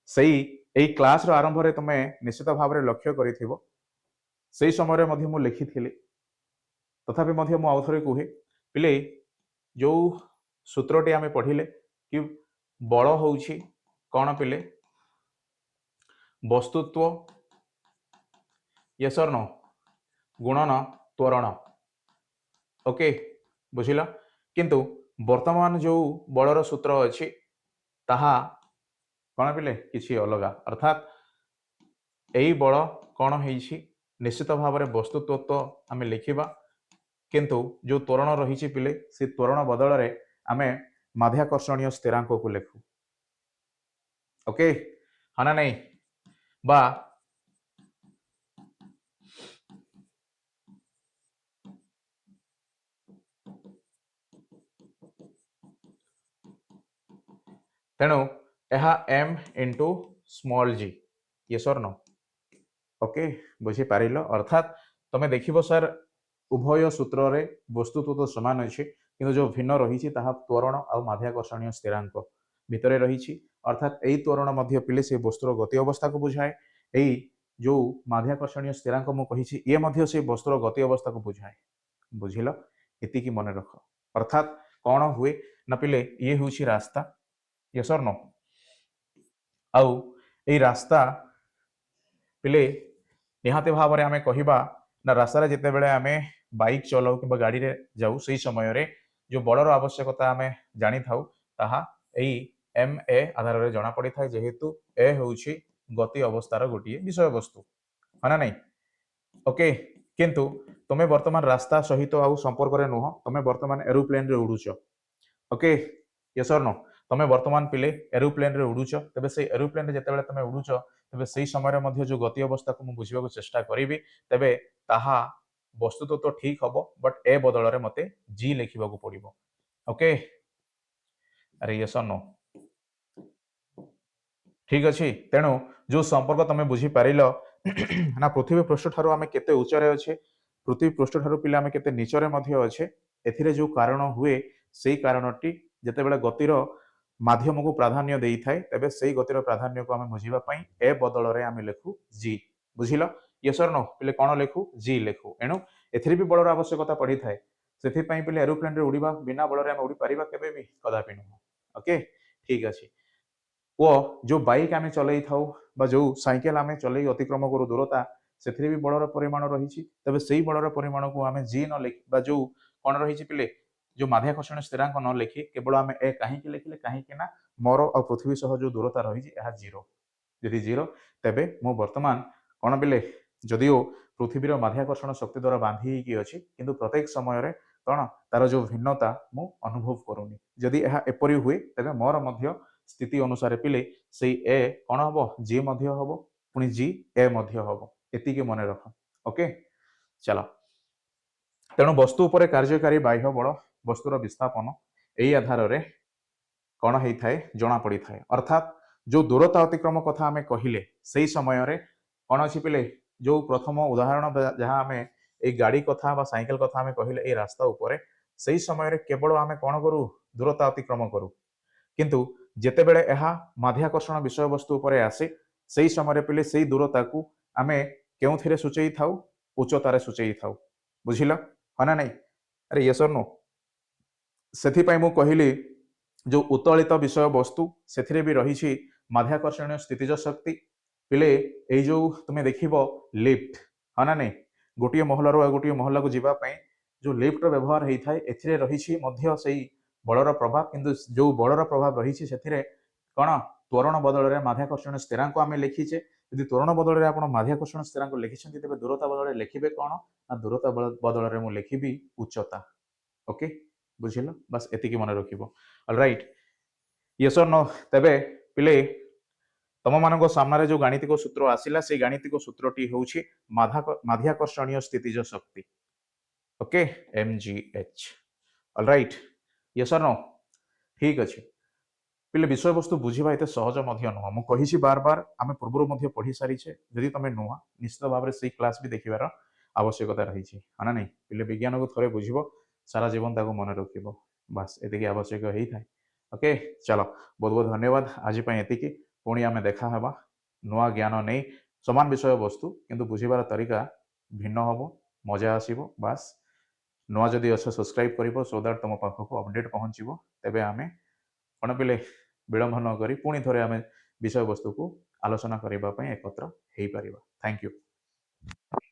से क्लास आरंभ में तुम निश्चित भाव में लक्ष्य कर समय मु लिखी तथापि आउ थे कहे पिले जो सूत्रटी आम पढ़िले कि बल हूँ कौन पिले वस्तुत्व यस और नो गुणन त्वरण ओके बुझिल किंतु वर्तमान जो बलर सूत्र अच्छी ताहा कौन पिले किसी अलग अर्थात यही बल कौन है निश्चित भाव में वस्तुत्व तो आम लिखा किंतु जो त्वरण रही पिले से त्वरण बदल में आम माध्याकर्षणीय स्थिरांक को लिखु ओके हाँ ना नहीं बा तेणु यह m into small g yes और नो ओके बुझी पार अर्थात तुम देख सर उभय सूत्र रे वस्तुत्व तो सामान अच्छे कि जो भिन्न रही त्वरण आ माध्याकर्षणीय स्थिरांक भितर रही अर्थात यही त्वरण पिले से वस्तुर गति अवस्था को बुझाए यही जो माध्याकर्षणीय स्थिरांक मुझे ये से वस्तुर गति अवस्था को बुझाए बुझिल ये मन रख अर्थात कौन हुए ना पिले ये हूँ रास्ता यस और नो आउ ए रास्ता पिले निहाती भाव में आम कहवा ना रास्तार जिते बड़े आम बाइक चलाऊ कि गाड़ी रे जाऊ से समय रे जो बलर आवश्यकता आम जानी था ताहा एई एम ए आधार में जना पड़ी था जेहेतु ए हूँ गति अवस्थार गोटे विषय वस्तु है ना नहीं ओके किंतु तुम्हें वर्तमान रास्ता सहित आउ संपर्क में नुह तुम्हें वर्तमान एरोप्लेन रे उड़ुच ओके यस और नो तुम वर्तमान पिले एरोप्लेन रे उड़ुच तेज से एरोप्लेन रे जिते तुम उड़ुच तेज से समय जो गति अवस्था को बुझा चेष्टा करी तेरे ताहा वस्तुत्व तो ठीक हम बट ए बदल में मत जी लिखा पड़ो ओके अरे यस और नो ठीक अच्छे तेणु जो संपर्क तुम बुझीपार ना पृथ्वी पृष्ठ ठार आम केते उच्चरे अच्छे पृथ्वी पृष्ठ ठार पिले आम केते नीचरे अच्छे एथिरे जो कारण हुए से कारणटी जिते बड़े गतिर माध्यम को प्राधान्य दे थाए तेबे से गतिर प्राधान्य को आम बुझापी ए बदल में आम लिखु जी बुझिल यस और नो पिले कौन लिखु जी लिखु एणु एथिरे भी बलर आवश्यकता पड़ी थाए से पिले एरोप्लेन रे उड़ीबा बिना बल में उड़ी पारिबा केबे भी कदापि नुह ओके ठीक अच्छे वो जो बाइक आम चल था जो साइकेल आम चल अतिक्रम करू दूरता से भी बलर परिमाण रही तेज से बलर परिमाण को आम जी न लिख जो कौन रही पिले जो माध्याकर्षण स्थिरांक न लिखि केवल आम ए कहीं लिखिले कहीं मोर आ पृथ्वी सह जो दूरता रही जीरो यदि जीरो तेबे मु वर्तमान कौन पिले जदिओ पृथ्वीर माध्याकर्षण शक्ति द्वारा बांधी अच्छी किंतु प्रत्येक समय कौन तार जो भिन्नता मु अनुभव करूनी जदि यह एपरी हुए तेबे मोर मध्य स्थिति अनुसार पिले से ए कौन हम जी हम पुणी जी ए हम एति मन रख ओके चलो तेणु वस्तु उपर कार्यकारी बाह्य बल वस्तुर विस्थापन यही आधार में कौन होता है जना पड़ी थाए अर्थात जो दूरता अतिक्रम कथा आम कहले से समय कौन अच्छी पिले जो प्रथम उदाहरण जहाँ आम ए गाड़ी कथा साइकेल कथा आम कहले ए रास्ता उपरे ସେହି ସମୟରେ କେବଳ ଆମେ କ'ଣ କରୁ ଦୂରତା ଅତିକ୍ରମ କରୁ କିନ୍ତୁ ଯେତେବେଳେ ଏହା ମାଧ୍ୟାକର୍ଷଣ ବିଷୟବସ୍ତୁ ଉପରେ ଆସେ ସେହି ସମୟରେ ପିଲେ ସେହି ଦୂରତାକୁ ଆମେ କେଉଁଥିରେ ସୂଚେଇ ଥାଉ ଉଚ୍ଚତାରେ ସୂଚେଇ ଥାଉ ବୁଝିଲ ହଁ ନା ନାହିଁ ଆରେ ୟେସ୍ ଅର୍ नो ସେଥିପାଇଁ ମୁଁ କହିଲି ଯେଉଁ ଉତ୍ତୋଳିତ ବିଷୟବସ୍ତୁ ସେଥିରେ ବି ରହିଛି ମାଧ୍ୟାକର୍ଷଣୀୟ ସ୍ଥିତିଜ ଶକ୍ତି ପିଲେ ଏଇ ଯେଉଁ ତୁମେ ଦେଖିବ ଲିଫ୍ଟ ହଁ ନା ନାହିଁ ଗୋଟିଏ ମହଲାରୁ ଆଉ ଗୋଟିଏ ମହଲାକୁ ଯିବା ପାଇଁ ଯେଉଁ ଲିଫ୍ଟର ବ୍ୟବହାର ହେଇଥାଏ ଏଥିରେ ରହିଛି ମଧ୍ୟ ସେଇ ବଳର ପ୍ରଭାବ କିନ୍ତୁ ଯେଉଁ ବଳର ପ୍ରଭାବ ରହିଛି ସେଥିରେ କ'ଣ ତ୍ୱରଣ ବଦଳରେ ମାଧ୍ୟାକର୍ଷଣ ସ୍ଥିରାଙ୍କ ଆମେ ଲେଖିଛେ ଯଦି ତ୍ୱରଣ ବଦଳରେ ଆପଣ ମାଧ୍ୟାକର୍ଷଣ ସ୍ଥିରାଙ୍କ ଲେଖିଛନ୍ତି ତେବେ ଦୂରତା ବଦଳରେ ଲେଖିବେ କ'ଣ ନା ଦୂରତା ବଦଳରେ ମୁଁ ଲେଖିବି ଉଚ୍ଚତା ଓକେ ବୁଝିଲ ବାସ୍ ଏତିକି ମନେ ରଖିବ ଅଲରାଇଟ୍ ୟେସ୍ ଅର୍ नो ତେବେ ପିଲେ ତମମାନଙ୍କ ସାମ୍ନାରେ ଯେଉଁ ଗାଣିତିକ ସୂତ୍ର ଆସିଲା ସେଇ ଗାଣିତିକ ସୂତ୍ରଟି ହେଉଛି ମାଧ୍ୟାକର୍ଷଣୀୟ ସ୍ଥିତିଜ ଶକ୍ତି ଓକେ MGH ଅଲରାଇଟ୍ ୟେସ୍ ଅର୍ नो ଠିକ୍ ଅଛି ପିଲେ ବିଷୟବସ୍ତୁ ବୁଝିବା ଏତେ ସହଜ ମଧ୍ୟ ନୁହଁ ମୁଁ କହିଛି ବାର ବାର ଆମେ ପୂର୍ବରୁ ମଧ୍ୟ ପଢ଼ି ସାରିଛେ ଯଦି ତମେ ନୁହଁ ନିଶ୍ଚିତ ଭାବରେ ସେଇ କ୍ଲାସ୍ ବି ଦେଖିବାର ଆବଶ୍ୟକତା ରହିଛି ହଁ ନା ନାହିଁ ପିଲେ ବିଜ୍ଞାନକୁ ଥରେ ବୁଝିବ ସାରା ଜୀବନ ତାକୁ ମନେ ରଖିବ ବାସ୍ ଏତିକି ଆବଶ୍ୟକ ହେଇଥାଏ ଓକେ ଚାଲ ବହୁତ ବହୁତ ଧନ୍ୟବାଦ ଆଜି ପାଇଁ ଏତିକି ପୁଣି ଆମେ ଦେଖା ହେବା ନୂଆ ଜ୍ଞାନ ନେଇ ସମାନ ବିଷୟବସ୍ତୁ କିନ୍ତୁ ବୁଝିବାର ତରିକା ଭିନ୍ନ ହେବ ମଜା ଆସିବ ବାସ୍ ନୂଆ ଯଦି ଅଛ ସବସ୍କ୍ରାଇବ୍ କରିବ ସୋ ଦ୍ୟାଟ୍ ତୁମ ପାଖକୁ ଅପଡେଟ୍ ପହଞ୍ଚିବ ତେବେ ଆମେ କ'ଣ ପିଲେ ବିଳମ୍ବ ନ କରି ପୁଣି ଥରେ ଆମେ ବିଷୟବସ୍ତୁକୁ ଆଲୋଚନା କରିବା ପାଇଁ ଏକତ୍ର ହେଇପାରିବା ଥ୍ୟାଙ୍କ ୟୁ